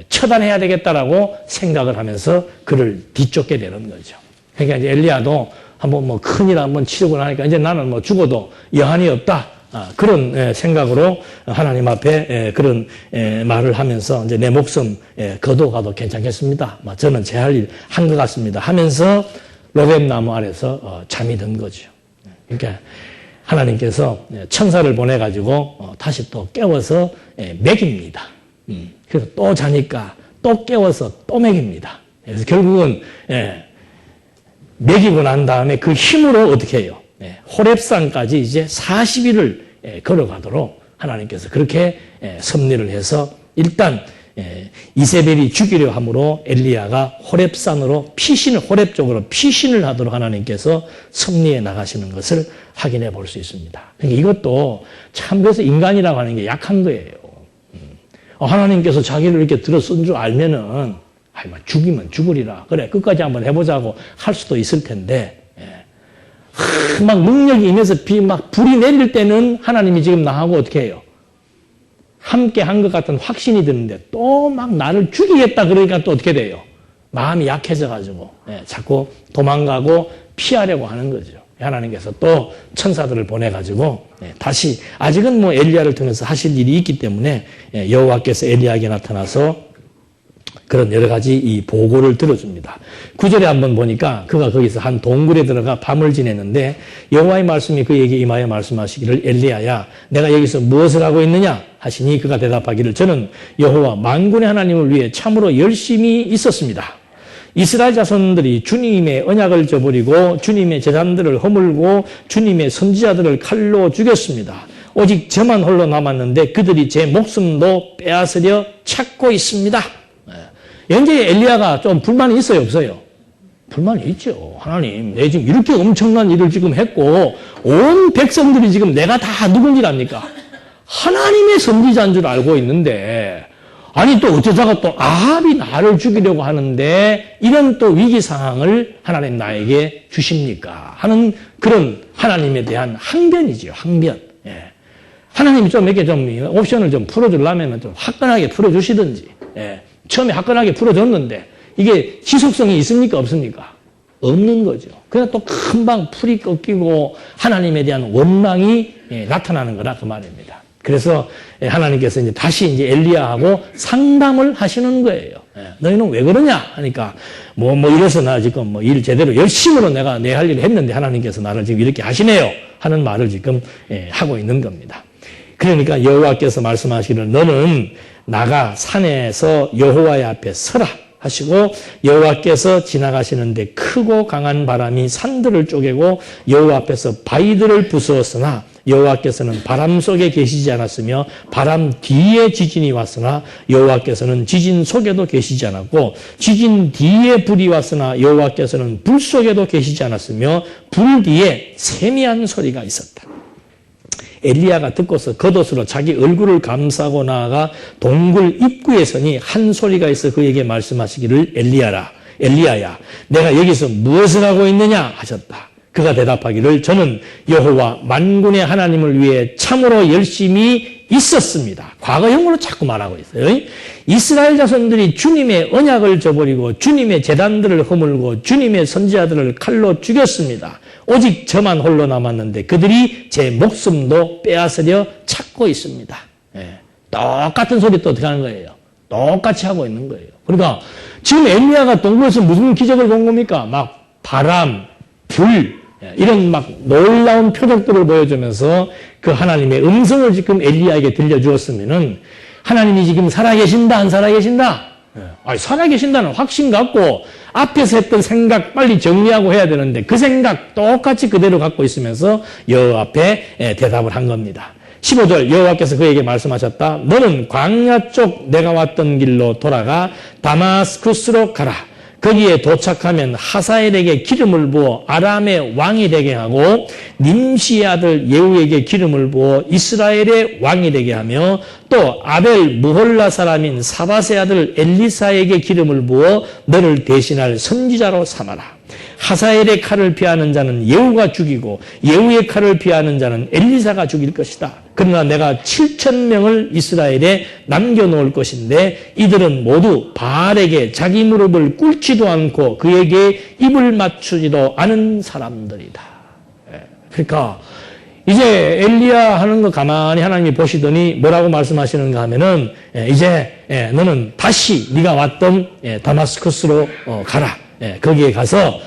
처단해야 되겠다라고 생각을 하면서 그를 뒤쫓게 되는 거죠. 그러니까 이제 엘리야도 한번 뭐 큰일 한번 치르고 나니까 이제 나는 뭐 죽어도 여한이 없다. 그런 생각으로 하나님 앞에 그런 말을 하면서 이제 내 목숨 거둬가도 괜찮겠습니다. 저는 제 할 일 한 것 같습니다. 하면서 로뎀나무 아래서 잠이 든 거죠. 그러니까 하나님께서 천사를 보내가지고 다시 또 깨워서 먹입니다. 그래서 또 자니까 또 깨워서 또 먹입니다. 그래서 결국은 먹이고 난 다음에 그 힘으로 어떻게 해요? 호렙산까지 이제 40일을 걸어가도록 하나님께서 그렇게 섭리를 해서 일단 이세벨이 죽이려 함으로 엘리야가 호렙산으로 호렙 쪽으로 피신을 하도록 하나님께서 섭리해 나가시는 것을 확인해 볼 수 있습니다. 그러니까 이것도 참 그래서 인간이라고 하는 게 약한 거예요. 하나님께서 자기를 이렇게 들어 쓴 줄 알면은 죽이면 죽으리라. 그래 끝까지 한번 해보자고 할 수도 있을 텐데 막 능력이 임해서 막 불이 내릴 때는 하나님이 지금 나하고 어떻게 해요? 함께 한 것 같은 확신이 드는데 또 막 나를 죽이겠다 그러니까 또 어떻게 돼요? 마음이 약해져가지고 자꾸 도망가고 피하려고 하는 거죠. 하나님께서 또 천사들을 보내가지고 다시 아직은 뭐 엘리야를 통해서 하실 일이 있기 때문에 여호와께서 엘리야에게 나타나서 그런 여러 가지 이 보고를 들어줍니다. 9절에 한번 보니까 그가 거기서 한 동굴에 들어가 밤을 지냈는데 여호와의 말씀이 그에게 임하여 말씀하시기를 엘리야야 내가 여기서 무엇을 하고 있느냐 하시니 그가 대답하기를 저는 여호와 만군의 하나님을 위해 참으로 열심히 있었습니다. 이스라엘 자손들이 주님의 언약을 저버리고 주님의 제단들을 허물고 주님의 선지자들을 칼로 죽였습니다. 오직 저만 홀로 남았는데 그들이 제 목숨도 빼앗으려 찾고 있습니다. 현재 엘리야가 좀 불만이 있어요, 없어요? 불만이 있죠. 하나님, 내 지금 이렇게 엄청난 일을 지금 했고 온 백성들이 지금 내가 다 누군지 압니까? 하나님의 선지자인 줄 알고 있는데 아니 또 어쩌다가 또 아합이 나를 죽이려고 하는데 이런 또 위기 상황을 하나님 나에게 주십니까? 하는 그런 하나님에 대한 항변이지요. 항변. 하나님이 좀 이렇게 좀 옵션을 좀 풀어주려면 좀 화끈하게 풀어주시든지. 처음에 화끈하게 풀어줬는데 이게 지속성이 있습니까? 없습니까? 없는 거죠. 그냥 또 금방 풀이 꺾이고 하나님에 대한 원망이 나타나는 거라 그 말입니다. 그래서 하나님께서 이제 다시 이제 엘리야하고 상담을 하시는 거예요. 너희는 왜 그러냐? 하니까 뭐 이래서 나 지금 뭐 일 제대로 열심으로 내가 내 할 일을 했는데 하나님께서 나를 지금 이렇게 하시네요. 하는 말을 지금 하고 있는 겁니다. 그러니까 여호와께서 말씀하시기를 너는 나가 산에서 여호와의 앞에 서라 하시고 여호와께서 지나가시는데 크고 강한 바람이 산들을 쪼개고 여호와 앞에서 바위들을 부수었으나 여호와께서는 바람 속에 계시지 않았으며 바람 뒤에 지진이 왔으나 여호와께서는 지진 속에도 계시지 않았고 지진 뒤에 불이 왔으나 여호와께서는 불 속에도 계시지 않았으며 불 뒤에 세미한 소리가 있었다. 엘리야가 듣고서 겉옷으로 자기 얼굴을 감싸고 나아가 동굴 입구에 서니 한 소리가 있어 그에게 말씀하시기를 엘리야야 내가 여기서 무엇을 하고 있느냐 하셨다. 그가 대답하기를 저는 여호와 만군의 하나님을 위해 참으로 열심히 있었습니다. 과거형으로 자꾸 말하고 있어요. 이스라엘 자손들이 주님의 언약을 저버리고 주님의 제단들을 허물고 주님의 선지자들을 칼로 죽였습니다. 오직 저만 홀로 남았는데 그들이 제 목숨도 빼앗으려 찾고 있습니다. 똑같은 소리 또 어떻게 하는 거예요? 똑같이 하고 있는 거예요. 그러니까 지금 엘리야가 동굴에서 무슨 기적을 본 겁니까? 막 바람, 불 이런 막 놀라운 표적들을 보여주면서 그 하나님의 음성을 지금 엘리야에게 들려주었으면은 하나님이 지금 살아계신다 안 살아계신다? 아니 살아계신다는 확신 갖고 앞에서 했던 생각 빨리 정리하고 해야 되는데 그 생각 똑같이 그대로 갖고 있으면서 여호와 앞에 대답을 한 겁니다. 15절 여호와께서 그에게 말씀하셨다. 너는 광야 쪽 내가 왔던 길로 돌아가 다마스쿠스로 가라. 거기에 도착하면 하사엘에게 기름을 부어 아람의 왕이 되게 하고 님시의 아들 예후에게 기름을 부어 이스라엘의 왕이 되게 하며 또 아벨 무홀라 사람인 사밧의 아들 엘리사에게 기름을 부어 너를 대신할 선지자로 삼아라. 하사엘의 칼을 피하는 자는 예후가 죽이고 예후의 칼을 피하는 자는 엘리사가 죽일 것이다. 그러나 내가 7,000명을 이스라엘에 남겨놓을 것인데 이들은 모두 바알에게 자기 무릎을 꿇지도 않고 그에게 입을 맞추지도 않은 사람들이다. 그러니까 이제 엘리야 하는 거 가만히 하나님이 보시더니 뭐라고 말씀하시는가 하면은 이제 너는 다시 네가 왔던 다마스커스로 가라. 거기에 가서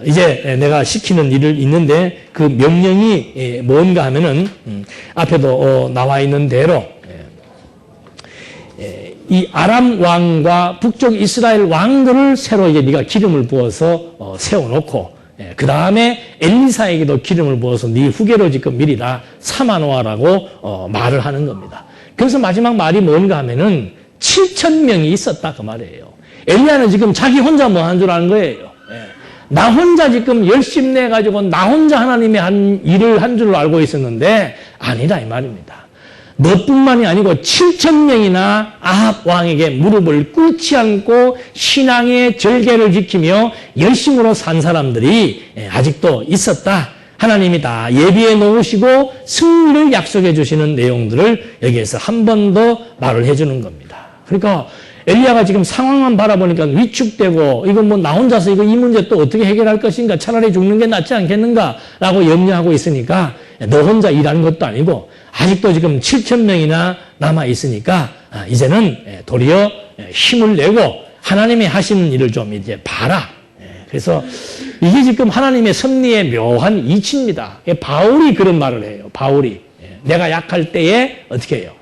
이제 내가 시키는 일을 있는데 그 명령이 뭔가 하면은 앞에도 나와 있는 대로 이 아람 왕과 북쪽 이스라엘 왕들을 새로 이제 네가 기름을 부어서 세워놓고 그 다음에 엘리사에게도 기름을 부어서 네 후계로 지금 미리 다 삼아놓아라고 말을 하는 겁니다. 그래서 마지막 말이 뭔가 하면은 7,000명이 있었다 그 말이에요. 엘리야는 지금 자기 혼자 뭐 하는 줄 아는 거예요. 나 혼자 지금 열심내가지고 나 혼자 하나님의 한 일을 한 줄로 알고 있었는데 아니다 이 말입니다. 너뿐만이 아니고 7,000명이나 아합 왕에게 무릎을 꿇지 않고 신앙의 절개를 지키며 열심으로 산 사람들이 아직도 있었다. 하나님이 다 예비해 놓으시고 승리를 약속해 주시는 내용들을 여기에서 한 번 더 말을 해주는 겁니다. 그러니까 엘리야가 지금 상황만 바라보니까 위축되고 이거 뭐 나 혼자서 이 문제 또 어떻게 해결할 것인가, 차라리 죽는 게 낫지 않겠는가라고 염려하고 있으니까 너 혼자 일하는 것도 아니고 아직도 지금 7,000명이나 남아 있으니까 이제는 도리어 힘을 내고 하나님이 하시는 일을 좀 이제 봐라. 그래서 이게 지금 하나님의 섭리의 묘한 이치입니다. 바울이 그런 말을 해요. 바울이 내가 약할 때에 어떻게 해요?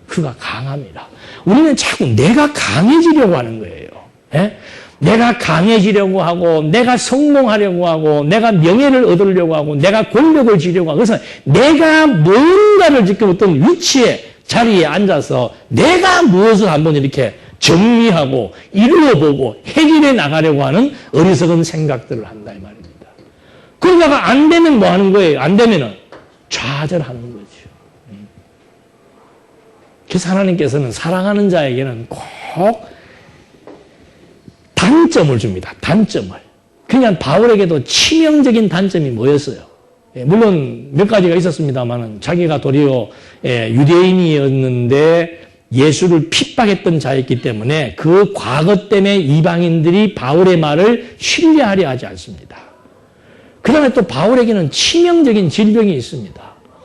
그가 강합니다. 우리는 자꾸 내가 강해지려고 하는 거예요. 내가 강해지려고 하고, 내가 성공하려고 하고, 내가 명예를 얻으려고 하고, 내가 권력을 지려고 하고, 그래서 내가 뭔가를 지금 어떤 위치에, 자리에 앉아서 내가 무엇을 한번 이렇게 정리하고, 이루어보고, 해결해 나가려고 하는 어리석은 생각들을 한다, 이 말입니다. 그러다가 안 되면 뭐 하는 거예요? 안 되면은 좌절하는 거죠. 그래서 하나님께서는 사랑하는 자에게는 꼭 단점을 줍니다. 단점을. 그냥 바울에게도 치명적인 단점이 뭐였어요? 물론 몇 가지가 있었습니다만 자기가 도리어 유대인이었는데 예수를 핍박했던 자였기 때문에 그 과거 때문에 이방인들이 바울의 말을 신뢰하려 하지 않습니다. 그 다음에 또 바울에게는 치명적인 질병이 있습니다.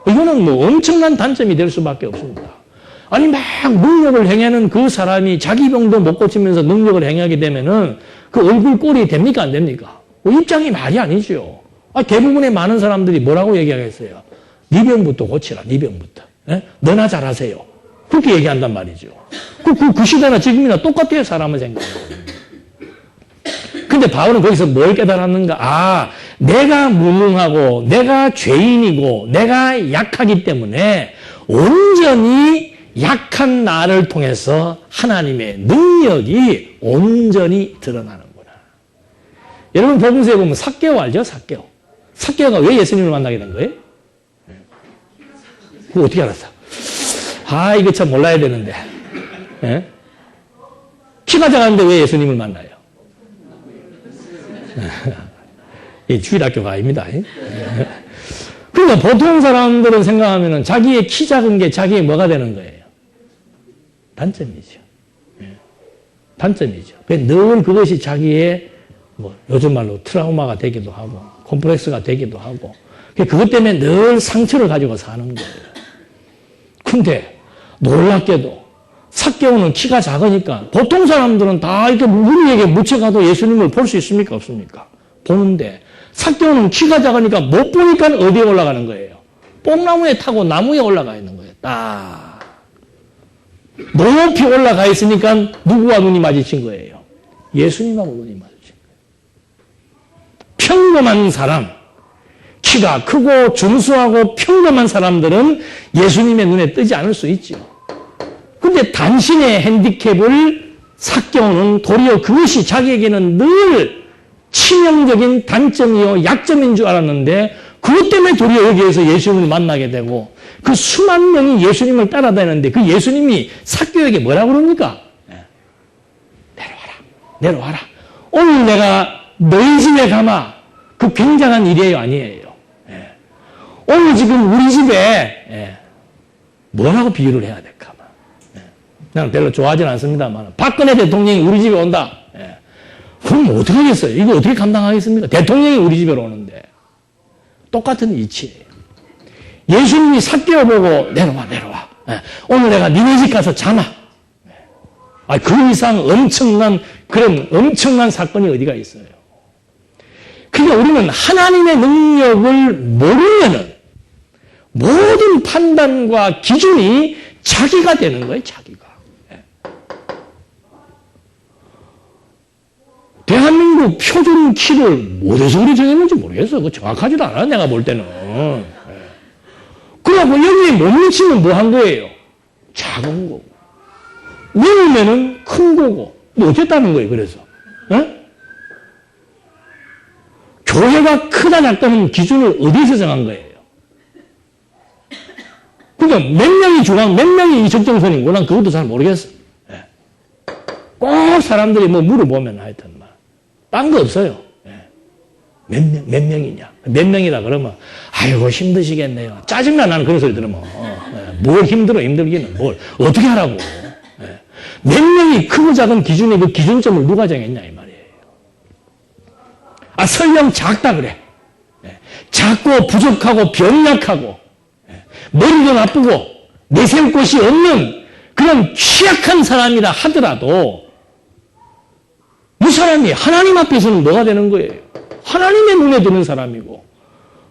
이거는 뭐 엄청난 단점이 될 수밖에 없습니다. 아니 막 능력을 행하는 그 사람이 자기 병도 못 고치면서 능력을 행하게 되면은 그 얼굴 꼴이 됩니까 안 됩니까? 입장이 말이 아니죠. 대부분의 많은 사람들이 뭐라고 얘기하겠어요? 네 병부터 고치라. 네 병부터. 너나 잘하세요. 그렇게 얘기한단 말이죠. 그 시대나 지금이나 똑같아요. 사람의 생각은. 근데 바울은 거기서 뭘 깨달았는가? 내가 무능하고 내가 죄인이고 내가 약하기 때문에 온전히 약한 나를 통해서 하나님의 능력이 온전히 드러나는구나. 여러분 복음서에 보면 삭개오 알죠? 삭개오가 왜 예수님을 만나게 된 거예요? 그거 어떻게 알았어? 이거 참 몰라야 되는데. 키가 작았는데 왜 예수님을 만나요? 이 주일학교가 아닙니다. 그러니까 보통 사람들은 생각하면 자기의 키 작은 게 자기의 뭐가 되는 거예요? 단점이죠. 단점이죠. 늘 그것이 자기의 요즘 말로 트라우마가 되기도 하고 콤플렉스가 되기도 하고 그것 때문에 늘 상처를 가지고 사는 거예요. 근데 놀랍게도 삭개오는 키가 작으니까 보통 사람들은 다 이렇게 무리에게 묻혀가도 예수님을 볼 수 있습니까? 없습니까? 보는데 삭개오는 키가 작으니까 못 보니까 어디에 올라가는 거예요? 뽕나무에 타고 나무에 올라가 있는 거예요. 딱. 높이 올라가 있으니까 누구와 눈이 마주친 거예요? 예수님하고 눈이 마주친 거예요. 평범한 사람, 키가 크고 준수하고 평범한 사람들은 예수님의 눈에 뜨지 않을 수 있죠. 근데 당신의 핸디캡을 삭개오는 도리어 그것이 자기에게는 늘 치명적인 단점이요 약점인 줄 알았는데 그것 때문에 도리어 여기에서 예수님을 만나게 되고 그 수만 명이 예수님을 따라다니는데 그 예수님이 삭개오에게 뭐라고 그럽니까? 내려와라. 오늘 내가 너희 집에 가마. 그 굉장한 일이에요, 아니에요? 오늘 지금 우리 집에 뭐라고 비유를 해야 될까? 나는 별로 좋아하지는 않습니다만 박근혜 대통령이 우리 집에 온다. 그럼 어떻게 하겠어요? 이거 어떻게 감당하겠습니까? 대통령이 우리 집에 오는데 똑같은 이치예요. 예수님이 삭개오 보고 내려와. 오늘 내가 니네 집 가서 자마. 그 이상 그런 엄청난 사건이 어디가 있어요. 그러니까 우리는 하나님의 능력을 모르면은 모든 판단과 기준이 자기가 되는 거예요, 자기가. 대한민국 표준 키를 어디서 그리 정했는지 모르겠어. 그거 정확하지도 않아, 내가 볼 때는. 그래갖고 여기에 못 미치면 뭐 한 거예요? 작은 거고. 넘으면은 큰 거고. 뭐 어쨌다는 거예요, 그래서. 교회가 크다 작다는 기준을 어디서 정한 거예요? 그러니까 몇 명이 중앙, 몇 명이 이 적정선인 난 그것도 잘 모르겠어. 예. 꼭 사람들이 뭐 물어보면 하여튼 막. 딴 거 없어요. 예. 몇 명이냐. 몇 명이라 그러면, 아이고, 힘드시겠네요. 짜증나 나는 그런 소리 들으면. 뭘 힘들기는 뭘. 어떻게 하라고. 예. 몇 명이 크고 작은 기준의 그 기준점을 누가 정했냐, 이 말이에요. 아, 설령 작다 그래. 예. 작고 부족하고 병약하고, 예. 머리도 나쁘고, 내세울 곳이 없는 그런 취약한 사람이라 하더라도, 이 사람이 하나님 앞에서는 뭐가 되는 거예요? 하나님의 눈에 드는 사람이고,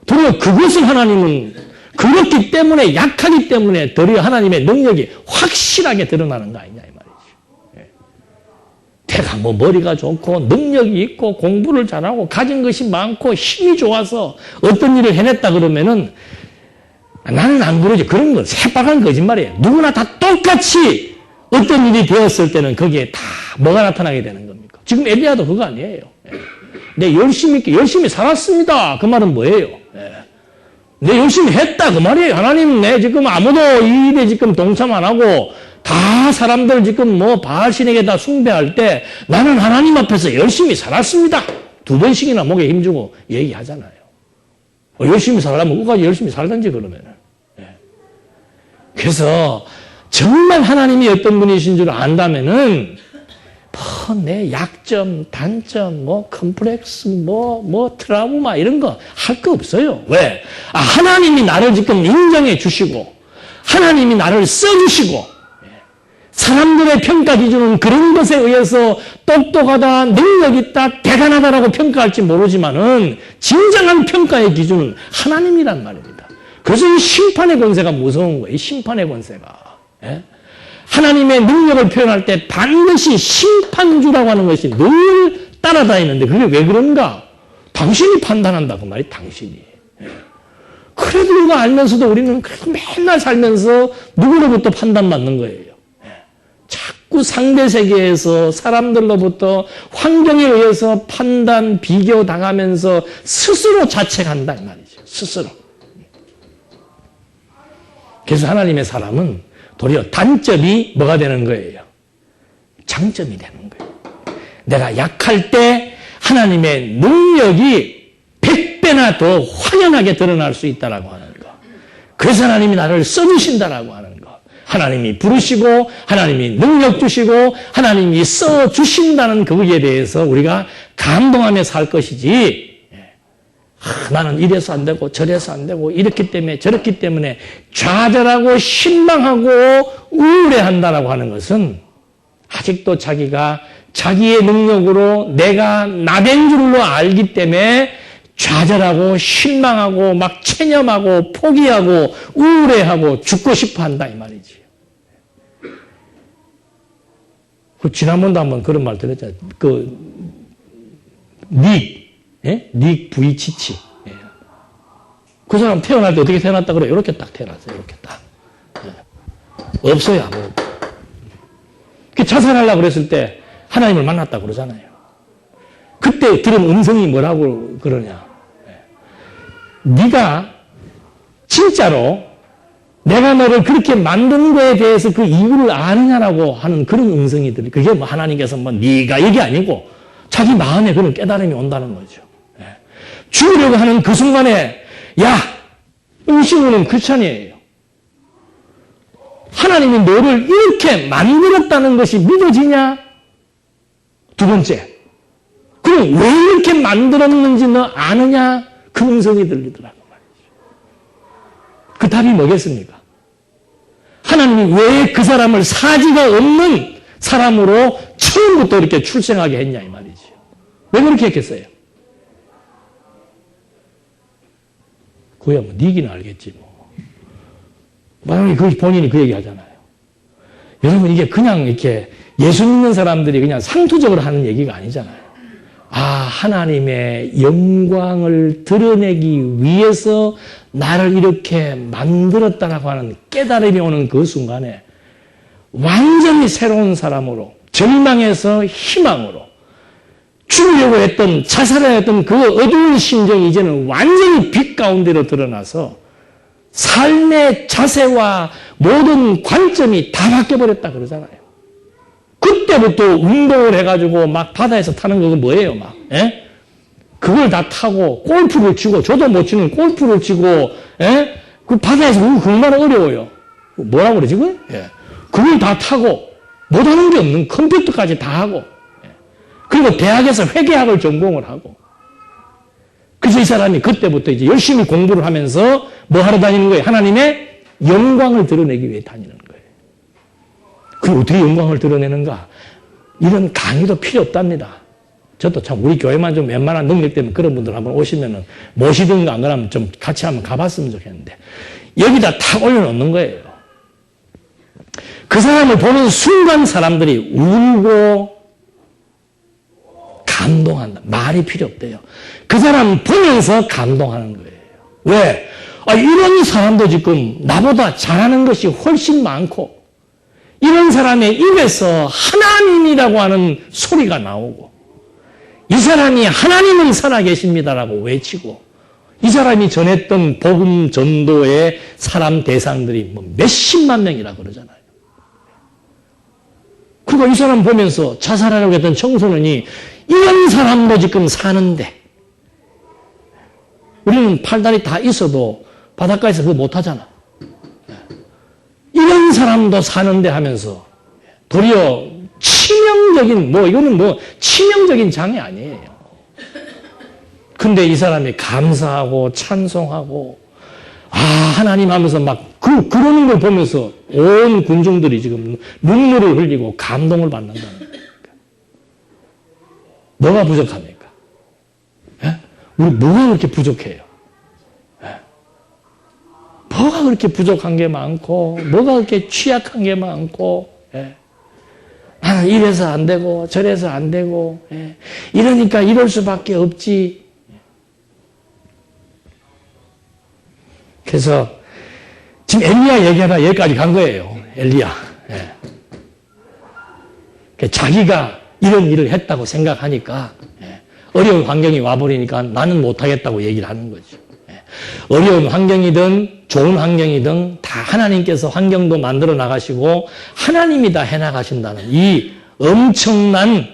도리어 그것을 하나님은 그렇기 때문에, 약하기 때문에 도리어 하나님의 능력이 확실하게 드러나는 거 아니냐, 이 말이죠. 내가 뭐 머리가 좋고, 능력이 있고, 공부를 잘하고, 가진 것이 많고, 힘이 좋아서 어떤 일을 해냈다 그러면은, 나는 안 그러지. 그런 건 새빨간 거짓말이에요. 누구나 다 똑같이 어떤 일이 되었을 때는 거기에 다 뭐가 나타나게 되는 겁니까? 지금 엘리야도 그거 아니에요. 내 열심히 살았습니다. 그 말은 뭐예요? 내 열심히 했다. 그 말이에요. 하나님, 내 지금 아무도 이 일에 지금 동참 안 하고 다 사람들 지금 뭐 바알신에게 다 숭배할 때 나는 하나님 앞에서 열심히 살았습니다. 2번씩이나 목에 힘주고 얘기하잖아요. 열심히 살려면 끝까지 열심히 살든지 그러면은. 그래서 정말 하나님이 어떤 분이신 줄 안다면은 내 약점, 단점, 컴플렉스, 트라우마 이런 거 할 거 없어요. 왜? 하나님이 나를 지금 인정해 주시고 하나님이 나를 써주시고 사람들의 평가 기준은 그런 것에 의해서 똑똑하다, 능력 있다, 대단하다라고 평가할지 모르지만은 진정한 평가의 기준은 하나님이란 말입니다. 그래서 이 심판의 권세가 무서운 거예요. 이 심판의 권세가. 예? 하나님의 능력을 표현할 때 반드시 심판주라고 하는 것이 늘 따라다니는데 그게 왜 그런가? 당신이 판단한다 그 말이 당신이. 예. 그래도 이거 알면서도 우리는 맨날 살면서 누구로부터 판단받는 거예요. 자꾸 상대 세계에서 사람들로부터 환경에 의해서 판단, 비교 당하면서 스스로 자책한다 이 말이죠. 스스로. 그래서 하나님의 사람은 도리어 단점이 뭐가 되는 거예요? 장점이 되는 거예요. 내가 약할 때 하나님의 능력이 100배나 더 확연하게 드러날 수 있다라고 하는 거. 그래서 하나님이 나를 써주신다라고 하는 거. 하나님이 부르시고 하나님이 능력 주시고 하나님이 써주신다는 거기에 대해서 우리가 감동하며 살 것이지 나는 이래서 안 되고 저래서 안 되고 이렇기 때문에 저렇기 때문에 좌절하고 실망하고 우울해한다라고 하는 것은 아직도 자기가 자기의 능력으로 내가 나된 줄로 알기 때문에 좌절하고 실망하고 막 체념하고 포기하고 우울해하고 죽고 싶어 한다 이 말이지. 지난번도 한번 그런 말 들었잖아요. 닉 부이치치. 그 사람 태어날 때 어떻게 태어났다 그래? 이렇게 딱 태어났어요. 이렇게 딱. 없어요. 아무것도. 자살하려고 그랬을 때 하나님을 만났다 그러잖아요. 그때 들은 음성이 뭐라고 그러냐. 네가 진짜로 내가 너를 그렇게 만든 거에 대해서 그 이유를 아느냐라고 하는 그런 음성이 들리. 그게 뭐 하나님께서 네가 이게 아니고 자기 마음에 그런 깨달음이 온다는 거죠. 죽으려고 하는 그 순간에 의심은 크리스찬이에요. 하나님이 너를 이렇게 만들었다는 것이 믿어지냐? 두 번째, 그럼 왜 이렇게 만들었는지 너 아느냐? 그 음성이 들리더라고 말이죠. 그 답이 뭐겠습니까? 하나님이 왜 그 사람을 사지가 없는 사람으로 처음부터 이렇게 출생하게 했냐 이 말이죠. 왜 그렇게 했겠어요? 그야 뭐 니기는 알겠지 뭐. 만약에 그 본인이 그 얘기 하잖아요. 여러분 이게 그냥 이렇게 예수 믿는 사람들이 그냥 상투적으로 하는 얘기가 아니잖아요. 하나님의 영광을 드러내기 위해서 나를 이렇게 만들었다라고 하는 깨달음이 오는 그 순간에 완전히 새로운 사람으로 절망에서 희망으로 죽으려고 했던 자살을 했던 그 어두운 심정이 이제는 완전히 빛 가운데로 드러나서 삶의 자세와 모든 관점이 다 바뀌어버렸다 그러잖아요. 그때부터 운동을 해가지고 막 바다에서 타는 거 뭐예요, 막. 예? 그걸 다 타고 골프를 치고, 저도 못 치는 골프를 치고, 예? 그 바다에서 그거 얼마나 어려워요. 뭐라고 그러지, 그거? 예. 그걸 다 타고, 못하는 게 없는 컴퓨터까지 다 하고, 예. 그리고 대학에서 회계학을 전공을 하고. 그래서 이 사람이 그때부터 이제 열심히 공부를 하면서 뭐 하러 다니는 거예요? 하나님의 영광을 드러내기 위해 다니는 거예요. 그럼 어떻게 영광을 드러내는가? 이런 강의도 필요 없답니다. 저도 참 우리 교회만 좀 웬만한 능력 때문에 그런 분들 한번 오시면은 모시든가 안 그러면 좀 같이 한번 가봤으면 좋겠는데 여기다 탁 올려놓는 거예요. 그 사람을 보는 순간 사람들이 울고 감동한다. 말이 필요 없대요. 그 사람 보면서 감동하는 거예요. 왜? 이런 사람도 지금 나보다 잘하는 것이 훨씬 많고 이런 사람의 입에서 하나님이라고 하는 소리가 나오고 이 사람이 하나님은 살아계십니다라고 외치고 이 사람이 전했던 복음 전도의 사람 대상들이 뭐 몇십만 명이라 그러잖아요. 그리고 이 사람 보면서 자살하려고 했던 청소년이 이런 사람도 지금 사는데 우리는 팔다리 다 있어도 바닷가에서 그거 못하잖아. 이런 사람도 사는데 하면서 도리어 치명적인 이거는 치명적인 장애 아니에요. 근데 이 사람이 감사하고 찬송하고 하나님 하면서 막 그러는 걸 보면서 온 군중들이 지금 눈물을 흘리고 감동을 받는다는 거예요. 뭐가 부족합니까? 예? 우리 뭐가 그렇게 부족해요? 예? 뭐가 그렇게 부족한 게 많고 뭐가 그렇게 취약한 게 많고 예? 나는 이래서 안 되고 저래서 안 되고 예? 이러니까 이럴 수밖에 없지. 그래서 지금 엘리야 얘기하다 여기까지 간 거예요. 엘리야. 예. 자기가 이런 일을 했다고 생각하니까 예. 어려운 환경이 와버리니까 나는 못하겠다고 얘기를 하는 거죠. 예. 어려운 환경이든 좋은 환경이든 다 하나님께서 환경도 만들어 나가시고 하나님이 다 해나가신다는 이 엄청난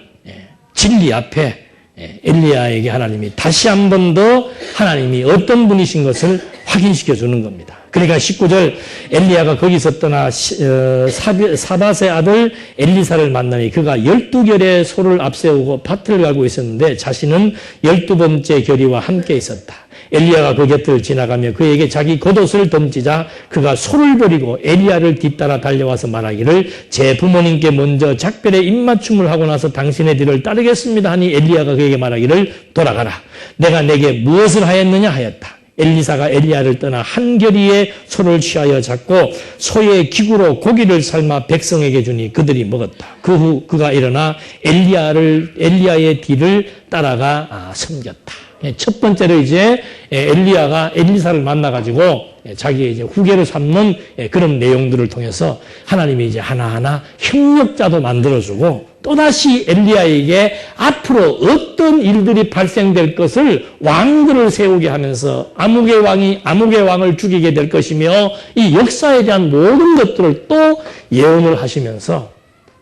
진리 앞에 엘리야에게 하나님이 다시 한 번 더 하나님이 어떤 분이신 것을 확인시켜 주는 겁니다. 그러니까 19절 엘리야가 거기서 떠나 사밧의 아들 엘리사를 만나니 그가 12결의 소를 앞세우고 밭을 갈고 있었는데 자신은 12번째 결의와 함께 있었다. 엘리야가 그 곁을 지나가며 그에게 자기 겉옷을 던지자 그가 소를 버리고 엘리야를 뒤따라 달려와서 말하기를 제 부모님께 먼저 작별의 입맞춤을 하고 나서 당신의 뒤를 따르겠습니다 하니 엘리야가 그에게 말하기를 돌아가라. 내가 내게 무엇을 하였느냐 하였다. 엘리사가 엘리야를 떠나 한 결의의 소를 취하여 잡고 소의 기구로 고기를 삶아 백성에게 주니 그들이 먹었다. 그 후 그가 일어나 엘리야의 뒤를 따라가 섬겼다. 첫 번째로 이제 엘리야가 엘리사를 만나가지고 자기의 이제 후계를 삼는 그런 내용들을 통해서 하나님이 이제 하나하나 협력자도 만들어주고 또다시 엘리야에게 앞으로 어떤 일들이 발생될 것을 왕들을 세우게 하면서 아무개 왕을 죽이게 될 것이며 이 역사에 대한 모든 것들을 또 예언을 하시면서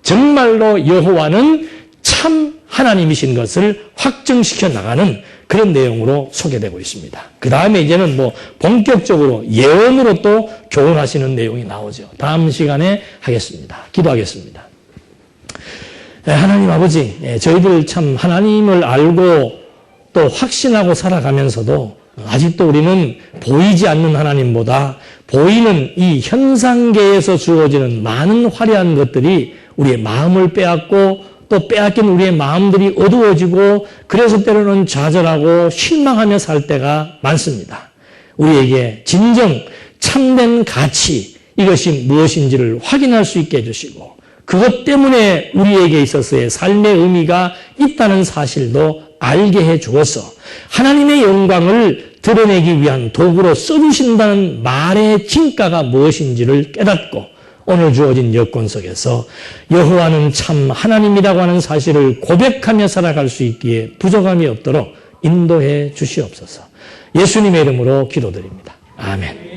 정말로 여호와는 참 하나님이신 것을 확증시켜 나가는 그런 내용으로 소개되고 있습니다. 그 다음에 이제는 본격적으로 예언으로 또 교훈하시는 내용이 나오죠. 다음 시간에 하겠습니다. 기도하겠습니다. 하나님 아버지, 저희들 참 하나님을 알고 또 확신하고 살아가면서도 아직도 우리는 보이지 않는 하나님보다 보이는 이 현상계에서 주어지는 많은 화려한 것들이 우리의 마음을 빼앗고 또 빼앗긴 우리의 마음들이 어두워지고 그래서 때로는 좌절하고 실망하며 살 때가 많습니다. 우리에게 진정 참된 가치 이것이 무엇인지를 확인할 수 있게 해주시고 그것 때문에 우리에게 있어서의 삶의 의미가 있다는 사실도 알게 해 주어서 하나님의 영광을 드러내기 위한 도구로 써주신다는 말의 진가가 무엇인지를 깨닫고 오늘 주어진 여건 속에서 여호와는 참 하나님이라고 하는 사실을 고백하며 살아갈 수 있기에 부족함이 없도록 인도해 주시옵소서. 예수님의 이름으로 기도드립니다. 아멘.